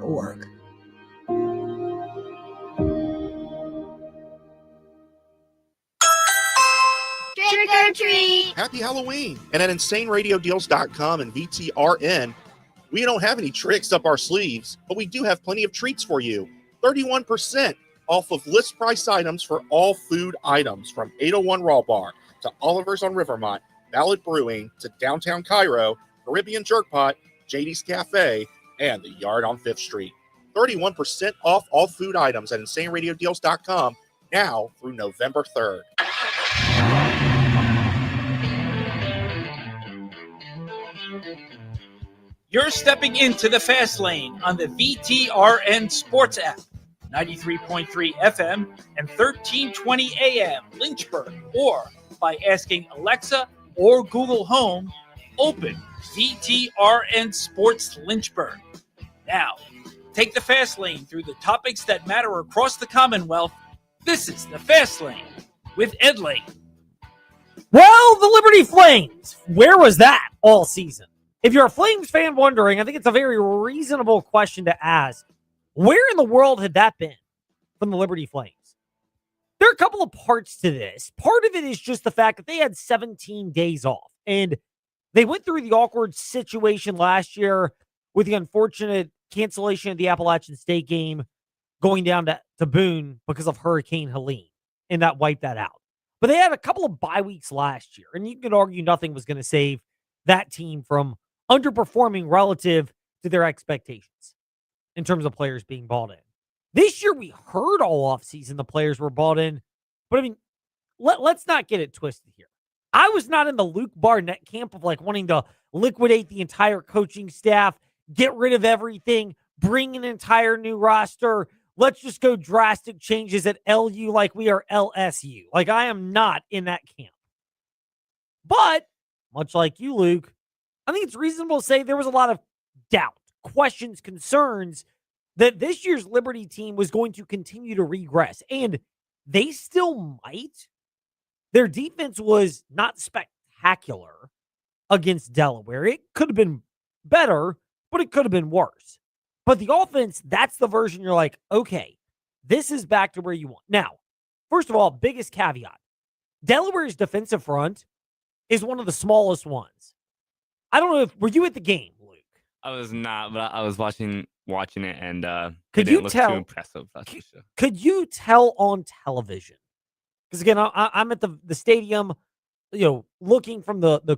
Trick or treat! Happy Halloween! And at InsaneRadioDeals.com and VTRN, we don't have any tricks up our sleeves, but we do have plenty of treats for you. 31% off of list price items for all food items, from 801 Raw Bar to Oliver's on Rivermont, Ballad Brewing to Downtown Cairo, Caribbean Jerk Pot, JD's Cafe, and the Yard on 5th Street. 31% off all food items at InsaneRadioDeals.com now through November 3rd. You're stepping into the fast lane on the VTRN Sports app, 93.3 FM and 1320 AM Lynchburg, or by asking Alexa or Google Home, open VTRN Sports Lynchburg. Now, take the fast lane through the topics that matter across the Commonwealth. This is the Fast Lane with Ed Lane. Well, the Liberty Flames, where was that all season? If you're a Flames fan wondering, I think it's a very reasonable question to ask. Where in the world had that been from the Liberty Flames? There are a couple of parts to this. Part of it is just the fact that they had 17 days off, and they went through the awkward situation last year with the unfortunate cancellation of the Appalachian State game going down to Boone because of Hurricane Helene, and that wiped that out. But they had a couple of bye weeks last year, and you could argue nothing was going to save that team from underperforming relative to their expectations in terms of players being bought in. This year, we heard all offseason the players were bought in, but I mean, let's not get it twisted here. I was not in the Luke Barnett camp of like wanting to liquidate the entire coaching staff, get rid of everything, bring an entire new roster. Let's just go drastic changes at LU like we are LSU. Like, I am not in that camp. But, much like you, Luke, I think it's reasonable to say there was a lot of doubt, questions, concerns that this year's Liberty team was going to continue to regress. And they still might. Their defense was not spectacular against Delaware. It could have been better, but it could have been worse. But the offense, that's the version you're like, okay, this is back to where you want. Now, first of all, biggest caveat. Delaware's defensive front is one of the smallest ones. I don't know if, were you at the game, Luke? I was not, but I was watching it, and could it you didn't look tell, too impressive, that's for sure. Could you tell on television? Because again, I'm at the stadium, looking from the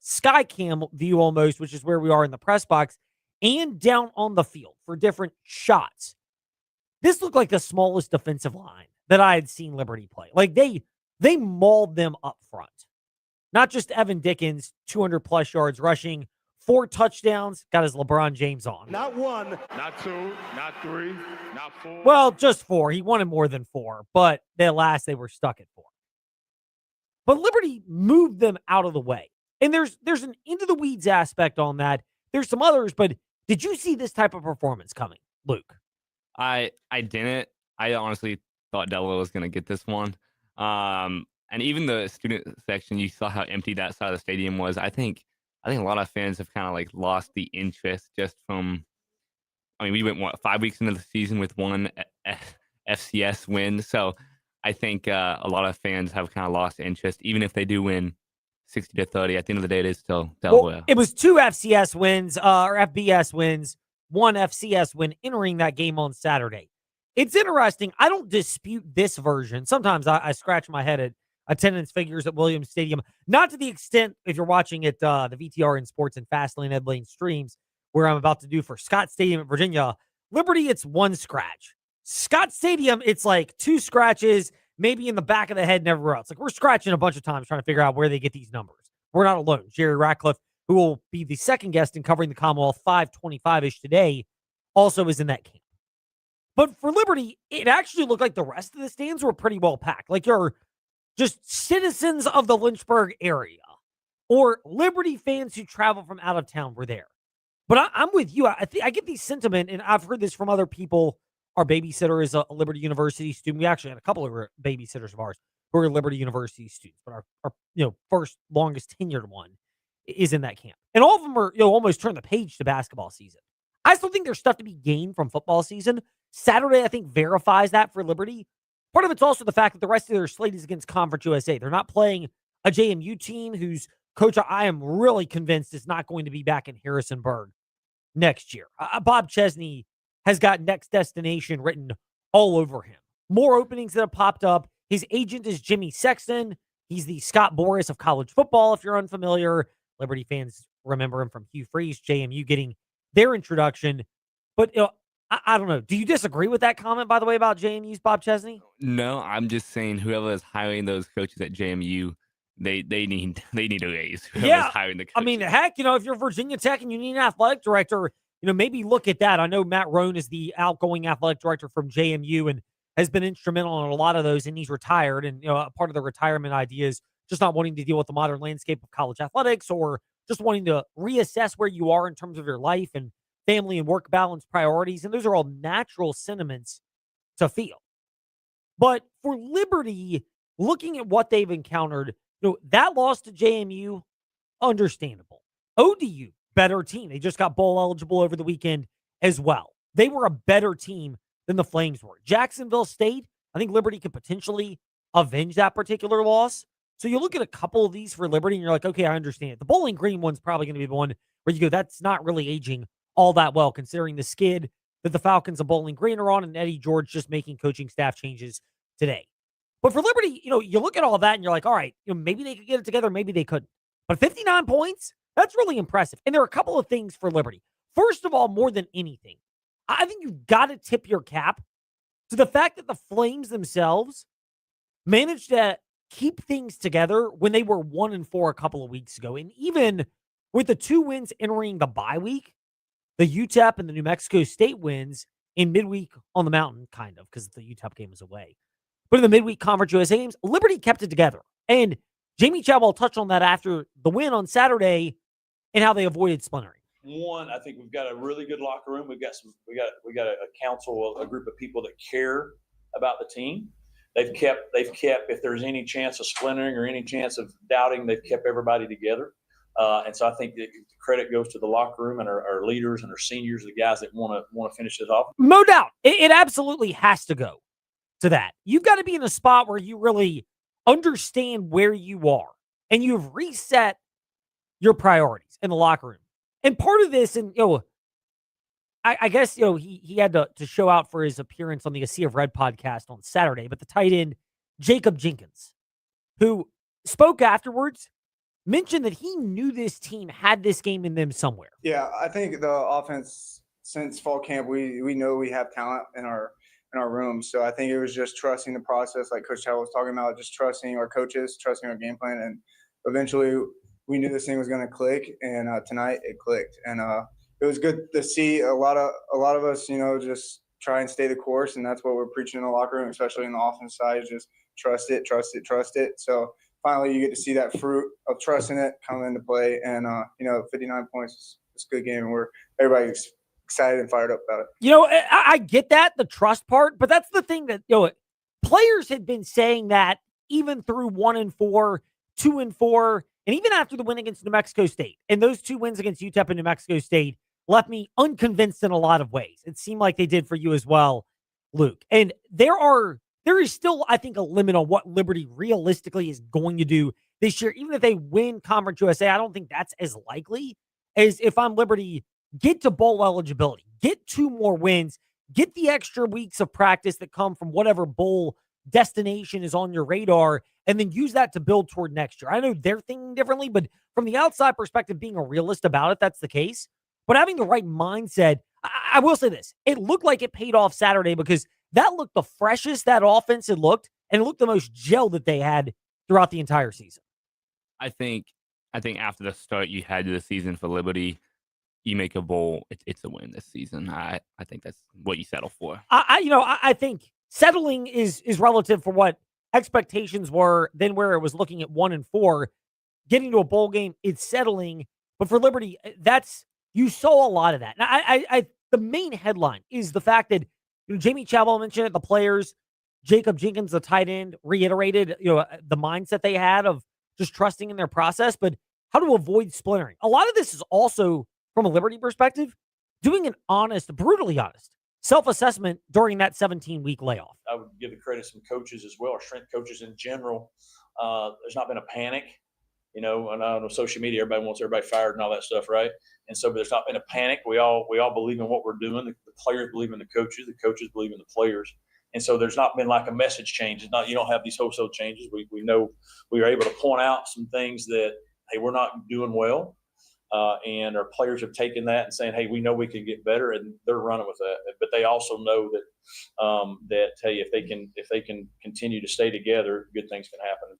sky cam view almost, which is where we are in the press box, and down on the field for different shots. This looked like the smallest defensive line that I had seen Liberty play. Like, they mauled them up front. Not just Evan Dickens, 200-plus yards rushing, 4 touchdowns, got his LeBron James on. Not 1, not 2, not 3, not 4. Well, just 4. He wanted more than 4, but at last they were stuck at 4. But Liberty moved them out of the way. And there's an into-the-weeds aspect on that. There's some others, but did you see this type of performance coming, Luke? I didn't. I honestly thought Delaware was going to get this one. And even the student section, you saw how empty that side of the stadium was. I think a lot of fans have kind of like lost the interest just from, I mean, we went 5 weeks into the season with one FCS win. So I think a lot of fans have kind of lost interest, even if they do win 60-30. At the end of the day, it is still Delaware. Well, it was 2 FCS wins, or FBS wins, 1 FCS win entering that game on Saturday. It's interesting. I don't dispute this version. Sometimes I scratch my head at attendance figures at Williams Stadium. Not to the extent, if you're watching it, the VTRN Sports and Fastlane Ed Lane streams, where I'm about to do for Scott Stadium at Virginia. Liberty, it's 1 scratch. Scott Stadium, it's like 2 scratches, maybe in the back of the head and everywhere else. Like, we're scratching a bunch of times trying to figure out where they get these numbers. We're not alone. Jerry Ratcliffe, who will be the second guest in covering the Commonwealth 525-ish today, also is in that camp. But for Liberty, it actually looked like the rest of the stands were pretty well packed. Like, you're just citizens of the Lynchburg area or Liberty fans who travel from out of town were there. But I'm with you. I get the sentiment, and I've heard this from other people. Our babysitter is a Liberty University student. We actually had a couple of babysitters of ours who are Liberty University students, but our first longest tenured one is in that camp. And all of them are almost turned the page to basketball season. I still think there's stuff to be gained from football season. Saturday, I think, verifies that for Liberty. Part of it's also the fact that the rest of their slate is against Conference USA. They're not playing a JMU team whose coach I am really convinced is not going to be back in Harrisonburg next year. Bob Chesney has got next destination written all over him. More openings that have popped up. His agent is Jimmy Sexton. He's the Scott Boras of college football, if you're unfamiliar. Liberty fans remember him from Hugh Freeze, JMU getting their introduction. But I don't know. Do you disagree with that comment, by the way, about JMU's Bob Chesney? No, I'm just saying whoever is hiring those coaches at JMU, they need a raise. Whoever's hiring the coaches. I mean, heck, if you're Virginia Tech and you need an athletic director, maybe look at that. I know Matt Rohn is the outgoing athletic director from JMU and has been instrumental in a lot of those, and he's retired. And, a part of the retirement idea is just not wanting to deal with the modern landscape of college athletics or just wanting to reassess where you are in terms of your life and family and work balance priorities. And those are all natural sentiments to feel. But for Liberty, looking at what they've encountered, that loss to JMU, understandable. ODU, better team. They just got bowl eligible over the weekend as well. They were a better team than the Flames were. Jacksonville State, I think Liberty could potentially avenge that particular loss. So you look at a couple of these for Liberty and you're like, okay, I understand it. The Bowling Green one's probably going to be the one where you go, that's not really aging all that well, considering the skid that the Falcons of Bowling Green are on and Eddie George just making coaching staff changes today. But for Liberty, you look at all that and you're like, all right, maybe they could get it together, maybe they couldn't. But 59 points, that's really impressive. And there are a couple of things for Liberty. First of all, more than anything, I think you've got to tip your cap to the fact that the Flames themselves managed to keep things together when they were 1-4 a couple of weeks ago. And even with the 2 wins entering the bye week, the UTEP and the New Mexico State wins in midweek on the mountain, kind of, because the UTEP game was away. But in the midweek Conference USA games, Liberty kept it together. And Jamie Chadwell touched on that after the win on Saturday and how they avoided splintering. One, I think we've got a really good locker room. We got a council, a group of people that care about the team. They've kept, if there's any chance of splintering or any chance of doubting, they've kept everybody together. And so I think the credit goes to the locker room and our leaders and our seniors, the guys that want to finish this off. No doubt. It absolutely has to go to that. You've got to be in a spot where you really understand where you are and you've reset your priorities in the locker room. And part of this, and I guess he had to show out for his appearance on the A Sea of Red podcast on Saturday, but the tight end Jacob Jenkins, who spoke afterwards, mentioned that he knew this team had this game in them somewhere. Yeah, I think the offense since fall camp, we know we have talent in our room. So I think it was just trusting the process, like Coach Chadwell was talking about, just trusting our coaches, trusting our game plan, and eventually we knew this thing was going to click. And tonight it clicked, and it was good to see a lot of us, just try and stay the course, and that's what we're preaching in the locker room, especially in the offense side, just trust it. So finally you get to see that fruit of trusting it come into play, and 59 points is a good game, and everybody's excited and fired up about it. I get that, the trust part, but that's the thing that players had been saying that even through 1-4, 2-4, and even after the win against New Mexico State. And those 2 wins against UTEP and New Mexico State left me unconvinced in a lot of ways. It seemed like they did for you as well, Luke. And there is still, I think, a limit on what Liberty realistically is going to do this year. Even if they win Conference USA, I don't think that's as likely as if I'm Liberty, get to bowl eligibility, get 2 more wins, get the extra weeks of practice that come from whatever bowl destination is on your radar, and then use that to build toward next year. I know they're thinking differently, but from the outside perspective, being a realist about it, that's the case. But having the right mindset, I will say this, it looked like it paid off Saturday because that looked the freshest that offense had looked, and it looked the most gel that they had throughout the entire season. I think after the start you had to the season for Liberty, you make a bowl, it's a win this season. I think that's what you settle for. I think settling is relative for what expectations were then where it was looking at 1-4. Getting to a bowl game, it's settling. But for Liberty, you saw a lot of that. Now, the main headline is the fact that Jamie Chadwell mentioned it, the players, Jacob Jenkins, the tight end, reiterated the mindset they had of just trusting in their process, but how to avoid splintering. A lot of this is also, from a Liberty perspective, doing an honest, brutally honest self-assessment during that 17-week layoff. I would give the credit to some coaches as well, or strength coaches in general. There's not been a panic, and on social media, everybody wants everybody fired and all that stuff, right? And so, but there's not been a panic. We all believe in what we're doing. The players believe in the coaches believe in the players. And so there's not been like a message change. It's not, you don't have these wholesale changes. We know we are able to point out some things that, hey, we're not doing well. And our players have taken that and saying, hey, we know we can get better, and they're running with that. But they also know that hey, if they can continue to stay together, good things can happen.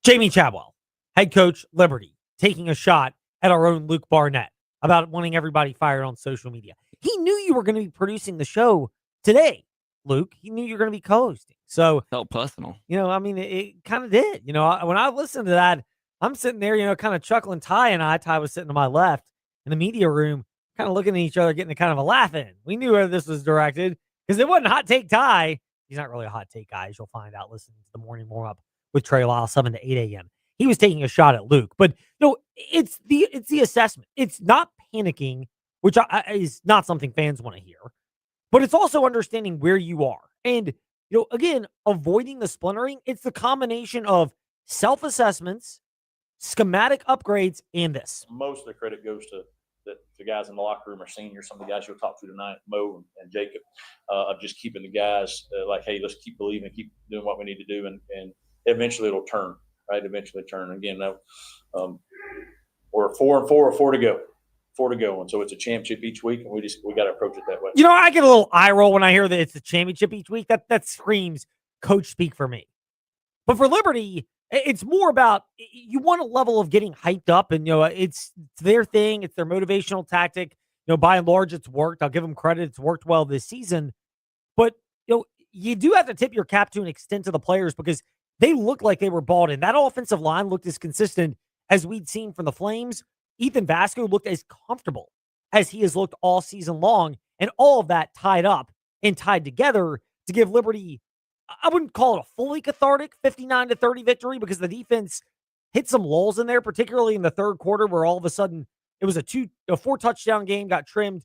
Jamie Chadwell, head coach, Liberty, taking a shot at our own Luke Barnett about wanting everybody fired on social media. He knew you were going to be producing the show today, Luke. He knew you were going to be co-hosting. So Felt personal. It kind of did. When I listened to that, I'm sitting there, kind of chuckling. Ty was sitting to my left in the media room, kind of looking at each other, getting a kind of a laugh in. We knew where this was directed because it wasn't Hot Take Ty. He's not really a hot take guy, as you'll find out listening to the morning warm-up with Trey Lyle, 7 to 8 a.m. He was taking a shot at Luke. But, it's the assessment. It's not panicking, which is not something fans want to hear. But it's also understanding where you are. And, again, avoiding the splintering. It's the combination of self-assessments, schematic upgrades, and this. Most of the credit goes to the guys in the locker room, are seniors. Some of the guys you'll talk to tonight, Mo and Jacob, of just keeping the guys like, hey, let's keep believing, keep doing what we need to do, and eventually it'll turn, right? Eventually turn. Again, we're 4-4 or 4 to go. 4 to go, and so it's a championship each week, and we got to approach it that way. I get a little eye roll when I hear that it's a championship each week. That screams coach speak for me. But for Liberty, it's more about you want a level of getting hyped up, and it's their thing, it's their motivational tactic. By and large, it's worked. I'll give them credit; it's worked well this season. But you do have to tip your cap to an extent to the players because they look like they were bought in. That offensive line looked as consistent as we'd seen from the Flames. Ethan Vasco looked as comfortable as he has looked all season long, and all of that tied up and tied together to give Liberty, I wouldn't call it a fully cathartic 59-30 victory because the defense hit some lulls in there, particularly in the third quarter where all of a sudden it was a 4-touchdown game, got trimmed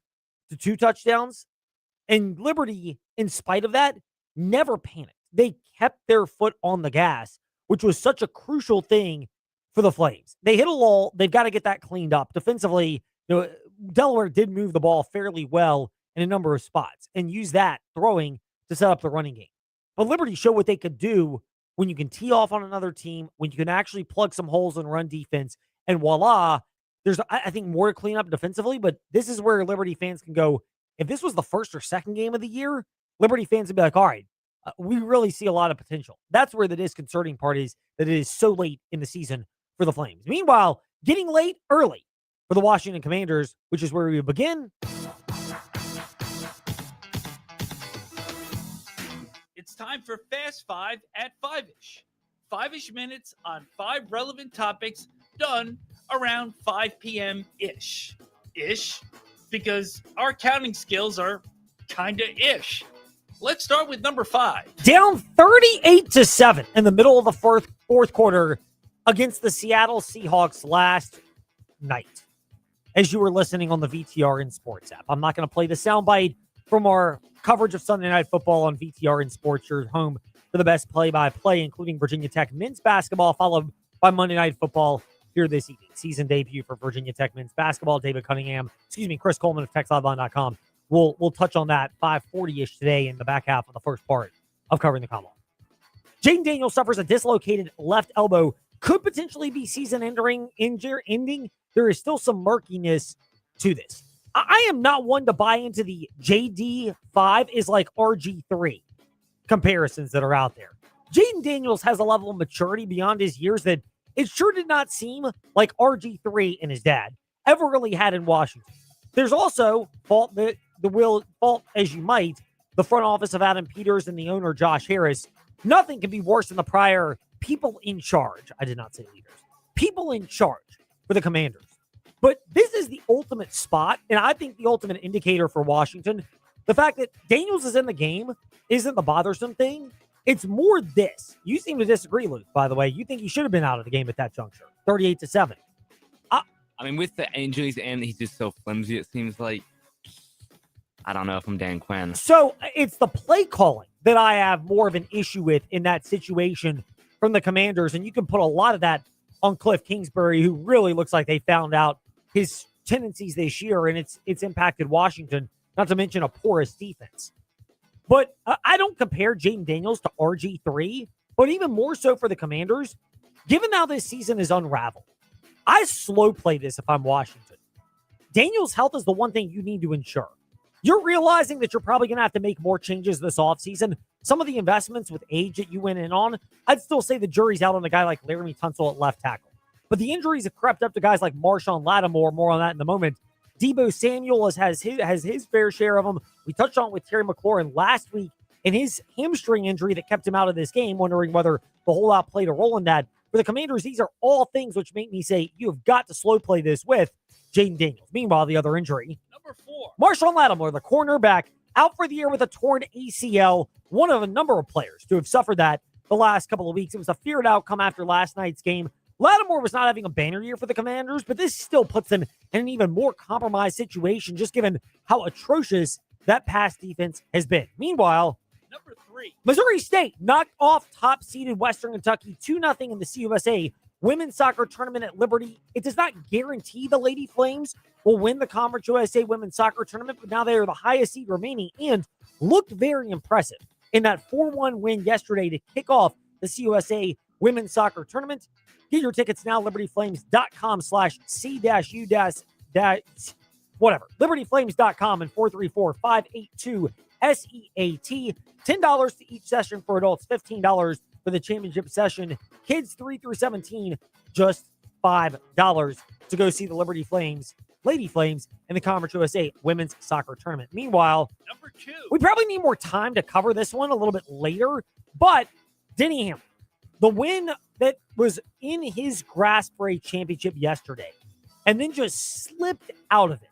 to 2 touchdowns. And Liberty, in spite of that, never panicked. They kept their foot on the gas, which was such a crucial thing for the Flames. They hit a lull. They've got to get that cleaned up. Defensively, Delaware did move the ball fairly well in a number of spots and use that throwing to set up the running game. But Liberty showed what they could do when you can tee off on another team, when you can actually plug some holes and run defense, and voila, there's, I think, more to clean up defensively, but this is where Liberty fans can go. If this was the first or second game of the year, Liberty fans would be like, all right, we really see a lot of potential. That's where the disconcerting part is, that it is so late in the season for the Flames. Meanwhile, getting late early for the Washington Commanders, which is where we begin. It's time for Fast 5 at 5-ish. 5-ish minutes on 5 relevant topics done around 5 p.m.-ish. Ish, because our counting skills are kinda ish. Let's start with number 5. Down 38-7 in the middle of the fourth quarter against the Seattle Seahawks last night, as you were listening on the VTRN Sports app. I'm not going to play the soundbite from our coverage of Sunday Night Football on VTRN Sports, your home for the best play-by-play, including Virginia Tech men's basketball, followed by Monday Night Football here this evening. Season debut for Virginia Tech men's basketball. Chris Coleman of TextLiveline.com. We'll touch on that 5:40-ish today in the back half of the first part of Covering the Combine. Jaden Daniels suffers a dislocated left elbow. Could potentially be season-ending. There is still some murkiness to this. I am not one to buy into the JD5 is like RG3 comparisons that are out there. Jaden Daniels has a level of maturity beyond his years that it sure did not seem like RG3 and his dad ever really had in Washington. There's also fault as you might, the front office of Adam Peters and the owner Josh Harris. Nothing can be worse than the prior people in charge. I did not say leaders. People in charge for the Commanders. But this is the ultimate spot, and I think the ultimate indicator for Washington. The fact that Daniels is in the game isn't the bothersome thing. It's more this. You seem to disagree, Luke, by the way. You think he should have been out of the game at that juncture. 38-7. I mean, with the injuries and he's just so flimsy, it seems like I don't know if I'm Dan Quinn. So it's the play calling that I have more of an issue with in that situation from the Commanders. And you can put a lot of that on Cliff Kingsbury, who really looks like they found out his tendencies this year, and it's impacted Washington, not to mention a porous defense. But I don't compare Jaden Daniels to RG3, but even more so for the Commanders, given how this season is unraveled, I slow play this if I'm Washington. Daniels' health is the one thing you need to ensure. You're realizing that you're probably going to have to make more changes this offseason. Some of the investments with age that you went in on, I'd still say the jury's out on a guy like Laramie Tunsil at left tackle. But the injuries have crept up to guys like Marshawn Lattimore, more on that in a moment. Debo Samuel has his fair share of them. We touched on with Terry McLaurin last week and his hamstring injury that kept him out of this game, wondering whether the holdout played a role in that. For the Commanders, these are all things which make me say you have got to slow play this with Jaden Daniels. Meanwhile, the other injury, Number 4. Marshawn Lattimore, the cornerback, out for the year with a torn ACL, one of a number of players to have suffered that the last couple of weeks. It was a feared outcome after last night's game. Lattimore was not having a banner year for the Commanders, but this still puts them in an even more compromised situation, just given how atrocious that pass defense has been. Meanwhile, Number 3. Missouri State knocked off top-seeded Western Kentucky 2-0 in the CUSA Women's Soccer Tournament at Liberty. It does not guarantee the Lady Flames will win the Conference USA Women's Soccer Tournament, but now they are the highest seed remaining and looked very impressive in that 4-1 win yesterday to kick off the CUSA Women's Soccer Tournament. Get your tickets now, libertyflames.com/C-U- libertyflames.com and 434-582-SEAT. $10 to each session for adults, $15 for the championship session. Kids 3 through 17, just $5 to go see the Liberty Flames, Lady Flames, in the Conference USA Women's Soccer Tournament. Meanwhile, Number 2. we probably need more time to cover this one a little bit later, but Denny Hamlin, the win that was in his grasp for a championship yesterday, and then just slipped out of it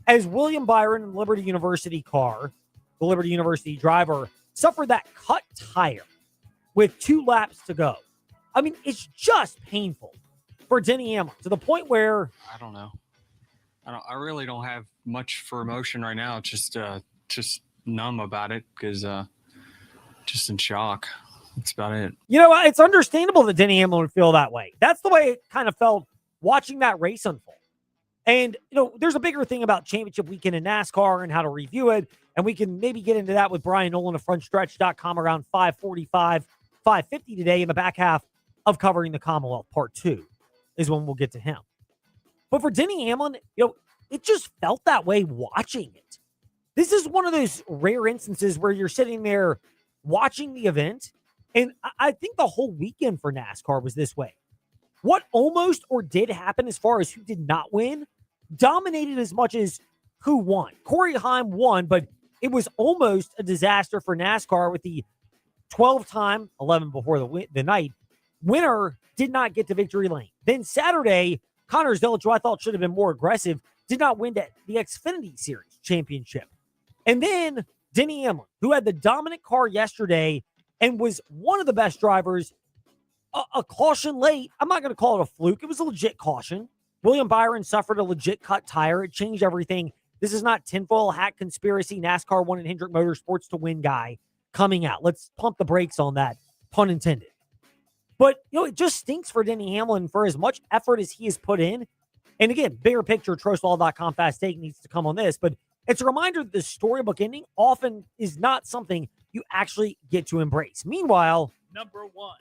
as William Byron in the Liberty University car, the Liberty University driver, suffered that cut tire with 2 laps to go. I mean, it's just painful for Denny Hamlin to the point where I don't know. I really don't have much for emotion right now. Just numb about it because just in shock. That's about it. You know, it's understandable that Denny Hamlin would feel that way. That's the way it kind of felt watching that race unfold. And, you know, there's a bigger thing about championship weekend in NASCAR and how to review it. And we can maybe get into that with Brian Nolan of frontstretch.com around 5:45, 5:50 today in the back half of covering the Commonwealth. Part 2 is when we'll get to him. But for Denny Hamlin, you know, it just felt that way watching it. This is one of those rare instances where you're sitting there watching the event. And I think the whole weekend for NASCAR was this way. What almost or did happen as far as who did not win dominated as much as who won. Corey Heim won, but it was almost a disaster for NASCAR with the 12-time, 11 before the night, winner did not get to victory lane. Then Saturday, Connor Zilic, who I thought should have been more aggressive, did not win the Xfinity Series championship. And then Denny Hamlin, who had the dominant car yesterday and was one of the best drivers, a caution late. I'm not going to call it a fluke. It was a legit caution. William Byron suffered a legit cut tire. It changed everything. This is not tinfoil hat conspiracy. NASCAR won in Hendrick Motorsports to win guy coming out. Let's pump the brakes on that, pun intended. But, you know, it just stinks for Denny Hamlin for as much effort as he has put in. And again, bigger picture, trostwall.com fast take needs to come on this. But it's a reminder that the storybook ending often is not something you actually get to embrace. Meanwhile, Number 1.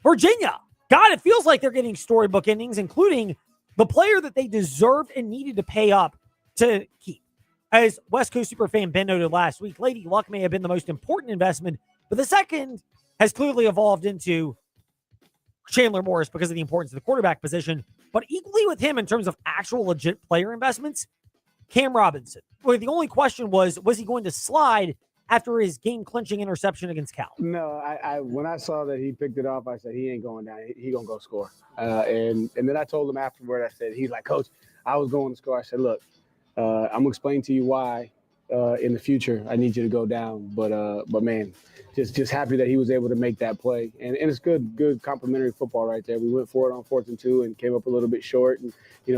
Virginia. God, it feels like they're getting storybook endings, including the player that they deserved and needed to pay up to keep. As West Coast Superfan Ben noted last week, Lady Luck may have been the most important investment, but the second has clearly evolved into Chandler Morris because of the importance of the quarterback position. But equally with him in terms of actual legit player investments, Cam Robinson. Well, the only question was he going to slide after his game-clinching interception against Cal? No, I when I saw that he picked it off, I said, he ain't going down. He going to go score. And then I told him afterward, I said, he's like, Coach, I was going to score. I said, look, I'm going to explain to you why in the future, I need you to go down. But man, just happy that he was able to make that play. And it's good complimentary football right there. We went for it on 4th and 2 and came up a little bit short, and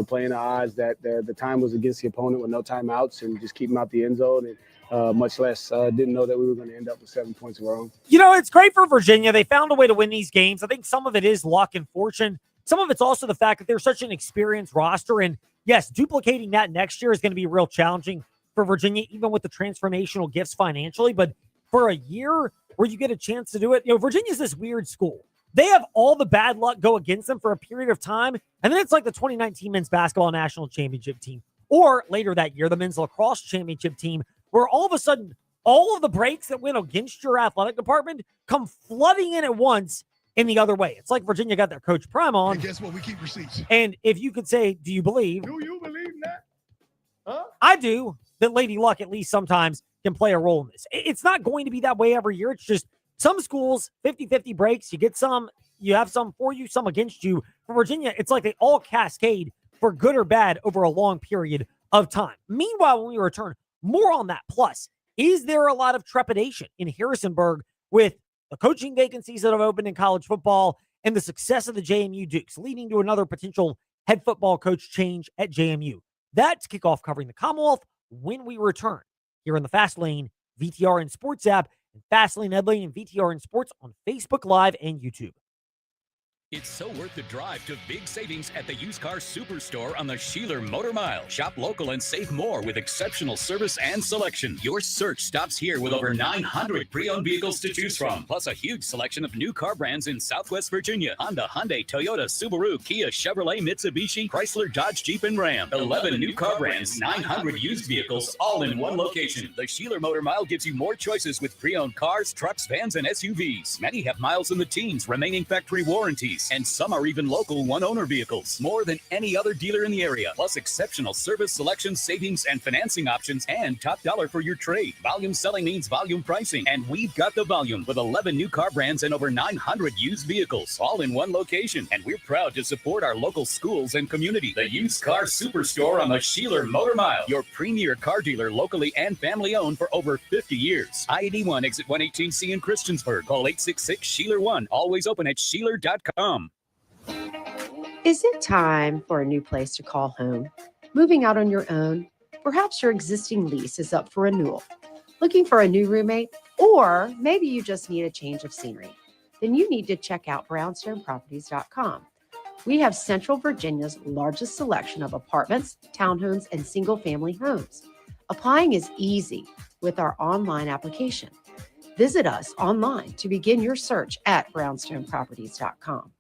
playing the odds that the time was against the opponent with no timeouts and just keep them out the end zone, and much less didn't know that we were going to end up with 7 points of our own. It's great for Virginia. They found a way to win these games. I think some of it is luck and fortune. Some of it's also the fact that they're such an experienced roster. And yes, duplicating that next year is going to be real challenging for Virginia, even with the transformational gifts financially. But for a year where you get a chance to do it, Virginia's this weird school. They have all the bad luck go against them for a period of time. And then it's like the 2019 men's basketball national championship team, or later that year, the men's lacrosse championship team, where all of a sudden, all of the breaks that went against your athletic department come flooding in at once in the other way. It's like Virginia got their Coach Prime on. And guess what? We keep receipts. And if you could say, do you believe? Do you believe that? Huh? I do, that Lady Luck at least sometimes can play a role in this. It's not going to be that way every year. It's just some schools, 50-50 breaks. You get some, you have some for you, some against you. For Virginia, it's like they all cascade for good or bad over a long period of time. Meanwhile, when we return, more on that. Plus, is there a lot of trepidation in Harrisonburg with the coaching vacancies that have opened in college football and the success of the JMU Dukes, leading to another potential head football coach change at JMU? That's kickoff covering the Commonwealth when we return here in the Fast Lane VTRN Sports app and Fast Lane Ed Lane and VTRN Sports on Facebook Live and YouTube. It's so worth the drive to big savings at the Used Car Superstore on the Sheeler Motor Mile. Shop local and save more with exceptional service and selection. Your search stops here with over 900 pre-owned vehicles to choose from, plus a huge selection of new car brands in Southwest Virginia. Honda, Hyundai, Toyota, Subaru, Kia, Chevrolet, Mitsubishi, Chrysler, Dodge, Jeep, and Ram. 11 new car brands, 900 used vehicles, all in one location. The Sheeler Motor Mile gives you more choices with pre-owned cars, trucks, vans, and SUVs. Many have miles in the teens, remaining factory warranties, and some are even local one-owner vehicles. More than any other dealer in the area, plus exceptional service, selection, savings, and financing options, and top dollar for your trade. Volume selling means volume pricing, and we've got the volume with 11 new car brands and over 900 used vehicles, all in one location. And we're proud to support our local schools and community. The Used Car Superstore on the Sheeler Motor Mile, your premier car dealer, locally and family-owned for over 50 years. I-81 exit 118C in Christiansburg. Call 866-SHEELER1. Always open at Sheeler.com. Is it time for a new place to call home? Moving out on your own? Perhaps your existing lease is up for renewal. Looking for a new roommate? Or maybe you just need a change of scenery. Then you need to check out brownstoneproperties.com. We have Central Virginia's largest selection of apartments, townhomes, and single-family homes. Applying is easy with our online application. Visit us online to begin your search at brownstoneproperties.com.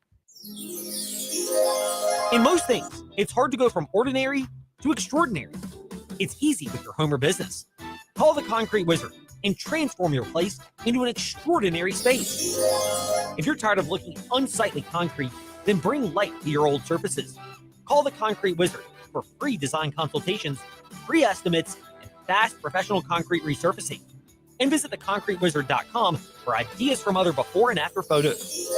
In most things, it's hard to go from ordinary to extraordinary. It's easy with your home or business. Call the Concrete Wizard and transform your place into an extraordinary space. If you're tired of looking at unsightly concrete, then bring light to your old surfaces. Call the Concrete Wizard for free design consultations, free estimates, and fast professional concrete resurfacing. And visit theconcretewizard.com for ideas from other before and after photos.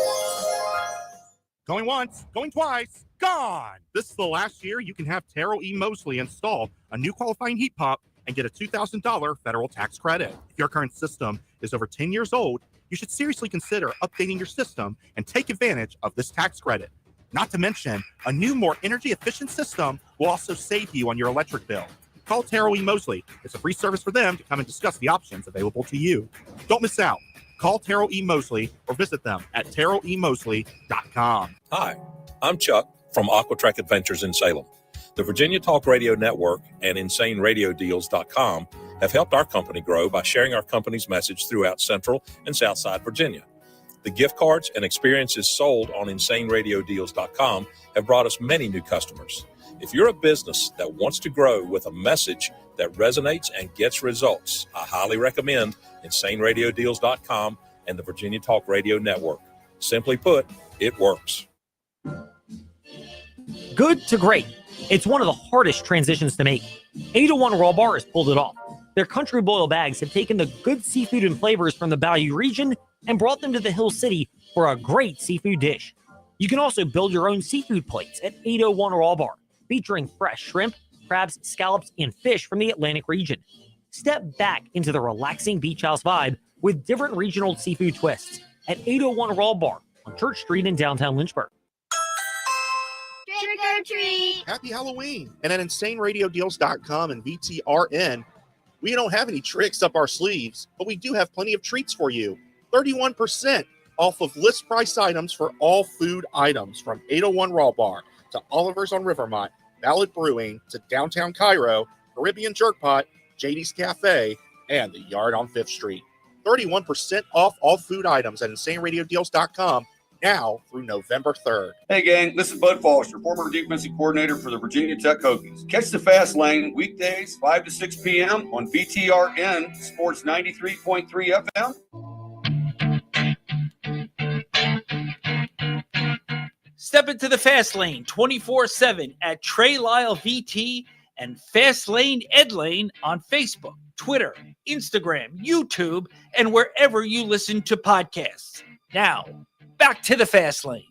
Going once, going twice, gone. This is the last year you can have Terrell E. Mosley install a new qualifying heat pump and get a $2,000 federal tax credit. If your current system is over 10 years old, you should seriously consider updating your system and take advantage of this tax credit. Not to mention, a new, more energy-efficient system will also save you on your electric bill. Call Terrell E. Mosley. It's a free service for them to come and discuss the options available to you. Don't miss out. Call Terrell E. Mosley or visit them at terrellemosley.com. Hi, I'm Chuck from Aquatrack Adventures in Salem. The Virginia Talk Radio Network and InsaneRadioDeals.com have helped our company grow by sharing our company's message throughout Central and Southside Virginia. The gift cards and experiences sold on InsaneRadioDeals.com have brought us many new customers. If you're a business that wants to grow with a message that resonates and gets results, I highly recommend InsaneRadioDeals.com and the Virginia Talk Radio Network. Simply put, it works. Good to great. It's one of the hardest transitions to make. 801 Raw Bar has pulled it off. Their country boil bags have taken the good seafood and flavors from the Bayou region and brought them to the Hill City for a great seafood dish. You can also build your own seafood plates at 801 Raw Bar, featuring fresh shrimp, crabs, scallops, and fish from the Atlantic region. Step back into the relaxing beach house vibe with different regional seafood twists at 801 Raw Bar on Church Street in downtown Lynchburg. Trick or treat. Happy Halloween. And at InsaneRadioDeals.com and VTRN, we don't have any tricks up our sleeves, but we do have plenty of treats for you. 31% off of list price items for all food items, from 801 Raw Bar to Oliver's on Rivermont, Ballad Brewing to Downtown Cairo, Caribbean Jerk Pot, JD's Cafe, and the Yard on 5th Street. 31% off all food items at InsaneRadioDeals.com now through November 3rd. Hey gang, this is Bud Foster, former defensive coordinator for the Virginia Tech Hokies. Catch the Fast Lane weekdays 5 to 6 p.m. on VTRN Sports 93.3 FM. Step into the Fast Lane 24/7 at Trey Lyle VT and Fast Lane Ed Lane on Facebook, Twitter, Instagram, YouTube, and wherever you listen to podcasts. Now, back to the Fast Lane.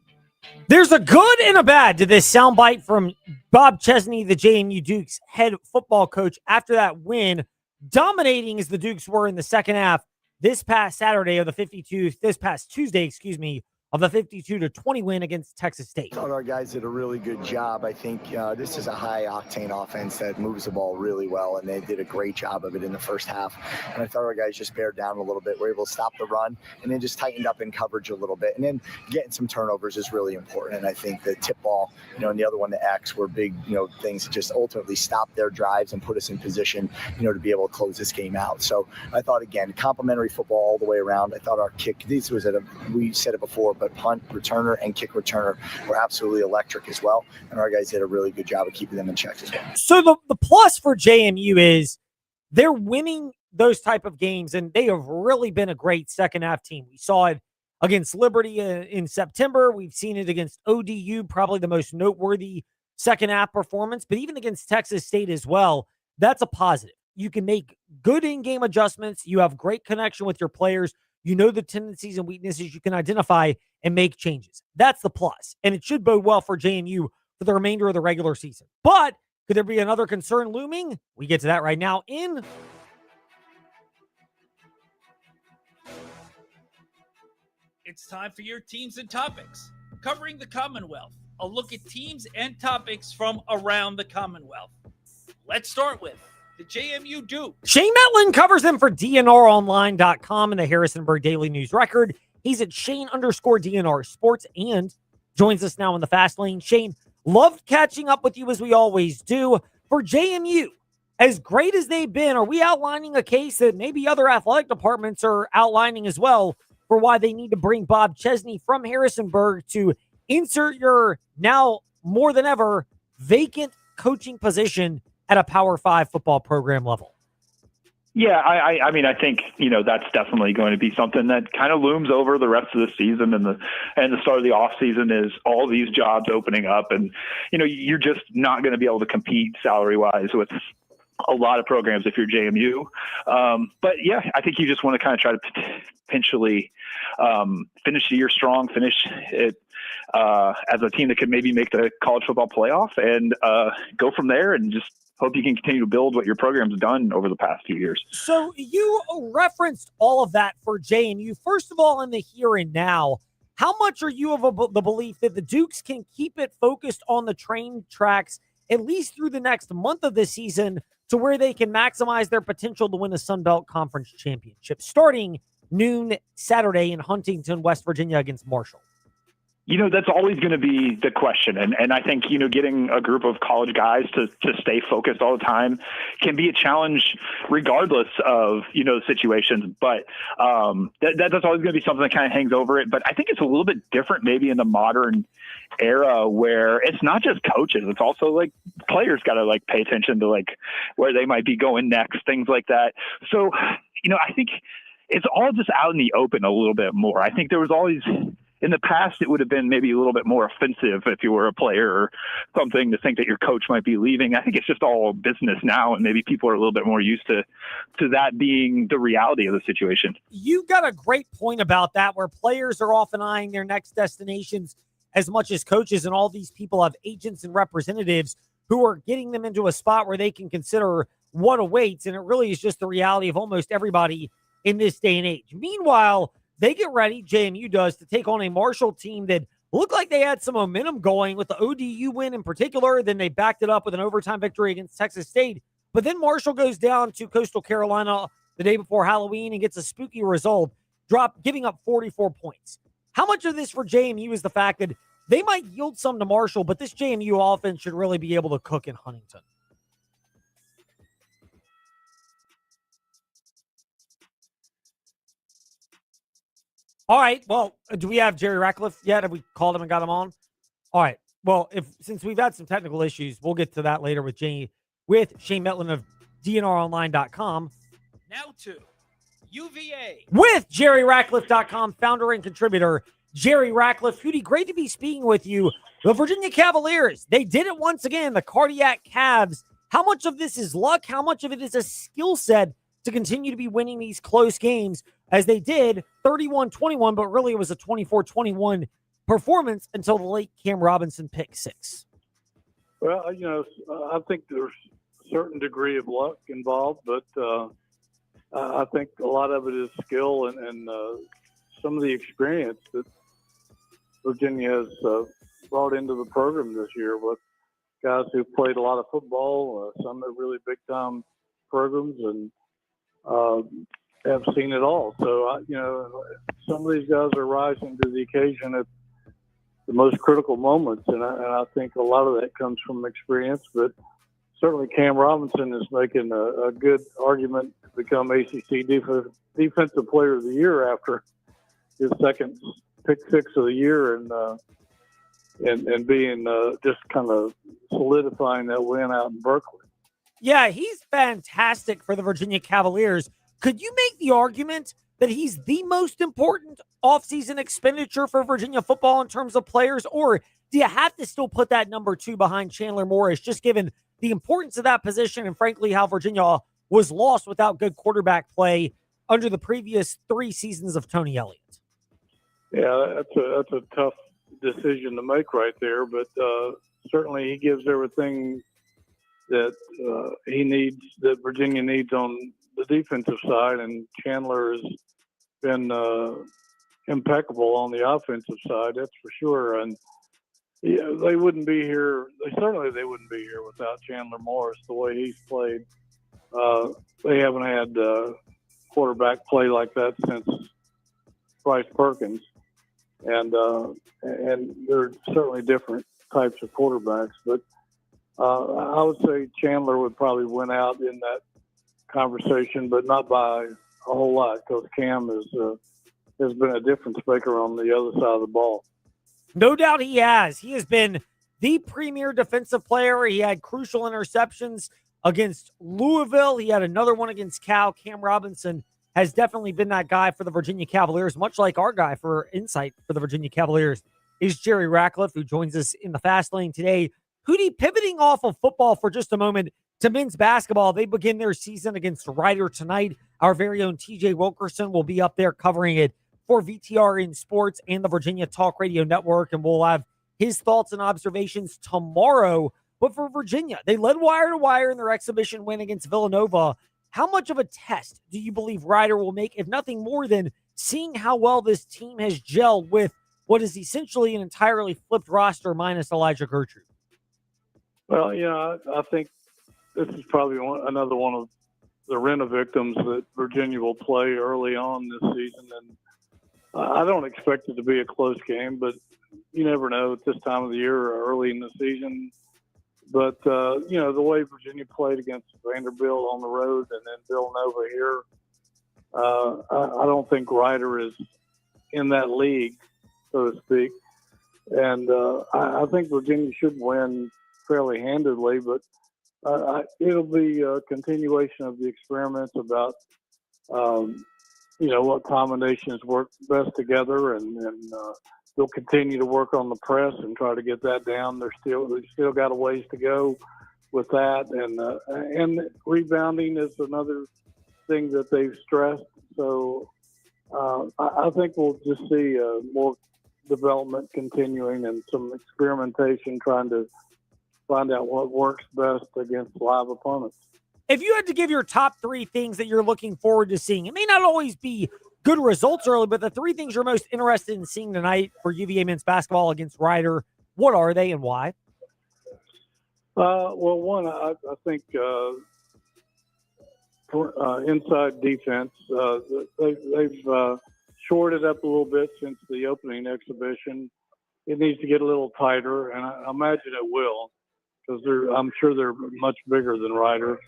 There's a good and a bad to this soundbite from Bob Chesney, the JMU Dukes head football coach, after that win, dominating as the Dukes were in the second half this past Tuesday, of the 52-20 win against Texas State. I thought our guys did a really good job. I think this is a high-octane offense that moves the ball really well, and they did a great job of it in the first half. And I thought our guys just bared down a little bit. We're able to stop the run and then just tightened up in coverage a little bit. And then getting some turnovers is really important. And I think the tip ball, and the other one, the X, were big, things that just ultimately stopped their drives and put us in position, to be able to close this game out. So I thought, again, complimentary football all the way around. I thought our kick, we said it before, but punt returner and kick returner were absolutely electric as well. And our guys did a really good job of keeping them in check as well. So the plus for JMU is they're winning those type of games, and they have really been a great second half team. We saw it against Liberty in September. We've seen it against ODU, probably the most noteworthy second half performance, but even against Texas State as well. That's a positive. You can make good in-game adjustments. You have great connection with your players. You know the tendencies and weaknesses you can identify and make changes. That's the plus. And it should bode well for JMU for the remainder of the regular season. But could there be another concern looming? We get to that right now in It's time for your teams and topics. Covering the Commonwealth. A look at teams and topics from around the Commonwealth. Let's start with the JMU Dukes. Shane Metlin covers them for DNRonline.com and the Harrisonburg Daily News Record. He's at Shane_DNR Sports and joins us now in the Fast Lane. Shane, loved catching up with you as we always do. For JMU, as great as they've been, are we outlining a case that maybe other athletic departments are outlining as well for why they need to bring Bob Chesney from Harrisonburg to insert your now more than ever vacant coaching position at a Power 5 football program level? Yeah, I mean, I think, that's definitely going to be something that kind of looms over the rest of the season, and the start of the off season is all these jobs opening up, and, you're just not going to be able to compete salary wise with a lot of programs if you're JMU. But yeah, I think you just want to kind of try to potentially finish the year strong, finish it as a team that could maybe make the college football playoff, and go from there, and just hope you can continue to build what your program's done over the past few years. So you referenced all of that for JMU. First of all, in the here and now, how much are you of the belief that the Dukes can keep it focused on the train tracks at least through the next month of the season to where they can maximize their potential to win a Sun Belt Conference championship starting noon Saturday in Huntington, West Virginia against Marshall? That's always going to be the question. And I think, getting a group of college guys to stay focused all the time can be a challenge regardless of, the situations. But that's always going to be something that kind of hangs over it. But I think it's a little bit different maybe in the modern era where it's not just coaches. It's also like players got to pay attention to where they might be going next, things like that. So, I think it's all just out in the open a little bit more. I think there was always... In the past, it would have been maybe a little bit more offensive if you were a player or something to think that your coach might be leaving. I think it's just all business now, and maybe people are a little bit more used to that being the reality of the situation. You got a great point about that, where players are often eyeing their next destinations as much as coaches, and all these people have agents and representatives who are getting them into a spot where they can consider what awaits. And it really is just the reality of almost everybody in this day and age. Meanwhile, they get ready, JMU does, to take on a Marshall team that looked like they had some momentum going with the ODU win in particular. Then they backed it up with an overtime victory against Texas State. But then Marshall goes down to Coastal Carolina the day before Halloween and gets a spooky result, giving up 44 points. How much of this for JMU is the fact that they might yield some to Marshall, but this JMU offense should really be able to cook in Huntington? All right. Well, do we have Jerry Ratcliffe yet? Have we called him and got him on? All right. Well, since we've had some technical issues, we'll get to that later with Shane Metlin of DNRonline.com. Now to UVA. With JerryRatcliffe.com, founder and contributor, Jerry Ratcliffe. Hootie, great to be speaking with you. The Virginia Cavaliers, they did it once again, the Cardiac Cavs. How much of this is luck? How much of it is a skill set to continue to be winning these close games as they did 31-21, but really it was a 24-21 performance until the late Cam Robinson pick six? Well, I think there's a certain degree of luck involved, but I think a lot of it is skill and some of the experience that Virginia has brought into the program this year with guys who've played a lot of football, some at really big-time programs, and have seen it all. So, some of these guys are rising to the occasion at the most critical moments, and I think a lot of that comes from experience. But certainly Cam Robinson is making a good argument to become ACC Defensive Player of the Year after his second pick six of the year, and being just kind of solidifying that win out in Berkeley. Yeah, he's fantastic for the Virginia Cavaliers. Could you make the argument that he's the most important offseason expenditure for Virginia football in terms of players? Or do you have to still put that number two behind Chandler Morris, just given the importance of that position and, frankly, how Virginia was lost without good quarterback play under the previous 3 seasons of Tony Elliott? Yeah, that's a tough decision to make right there, but certainly he gives everything that he needs, that Virginia needs on the defensive side, and Chandler has been impeccable on the offensive side, that's for sure. And they wouldn't be here. They wouldn't be here without Chandler Morris. The way he's played, they haven't had quarterback play like that since Bryce Perkins, and they're certainly different types of quarterbacks. But I would say Chandler would probably win out in that conversation, but not by a whole lot, because Cam has been a difference maker on the other side of the ball. No doubt he has. He has been the premier defensive player. He had crucial interceptions against Louisville. He had another one against Cal. Cam Robinson has definitely been that guy for the Virginia Cavaliers, much like our guy for insight for the Virginia Cavaliers is Jerry Ratcliffe, who joins us in the fast lane today. Hootie, pivoting off of football for just a moment to men's basketball. They begin their season against Rider tonight. Our very own TJ Wilkerson will be up there covering it for VTRN Sports and the Virginia Talk Radio Network, and we'll have his thoughts and observations tomorrow. But for Virginia, they led wire to wire in their exhibition win against Villanova. How much of a test do you believe Rider will make, if nothing more than seeing how well this team has gelled with what is essentially an entirely flipped roster minus Elijah Gertrude? Well, I think this is probably another one of the rent victims that Virginia will play early on this season. And I don't expect it to be a close game, but you never know at this time of the year or early in the season. But, the way Virginia played against Vanderbilt on the road and then Villanova here, I don't think Rider is in that league, so to speak. And I think Virginia should win fairly handedly, but it'll be a continuation of the experiments about, what combinations work best together, and they'll continue to work on the press and try to get that down. They've still got a ways to go with that, and rebounding is another thing that they've stressed. So I think we'll just see more development continuing and some experimentation, trying to find out what works best against live opponents. if you had to give your top 3 things that you're looking forward to seeing, it may not always be good results early, but the 3 things you're most interested in seeing tonight for UVA men's basketball against Rider, what are they and why? Well, one, I think inside defense, they've shored it up a little bit since the opening exhibition. It needs to get a little tighter, and I imagine it will, because I'm sure they're much bigger than Rider.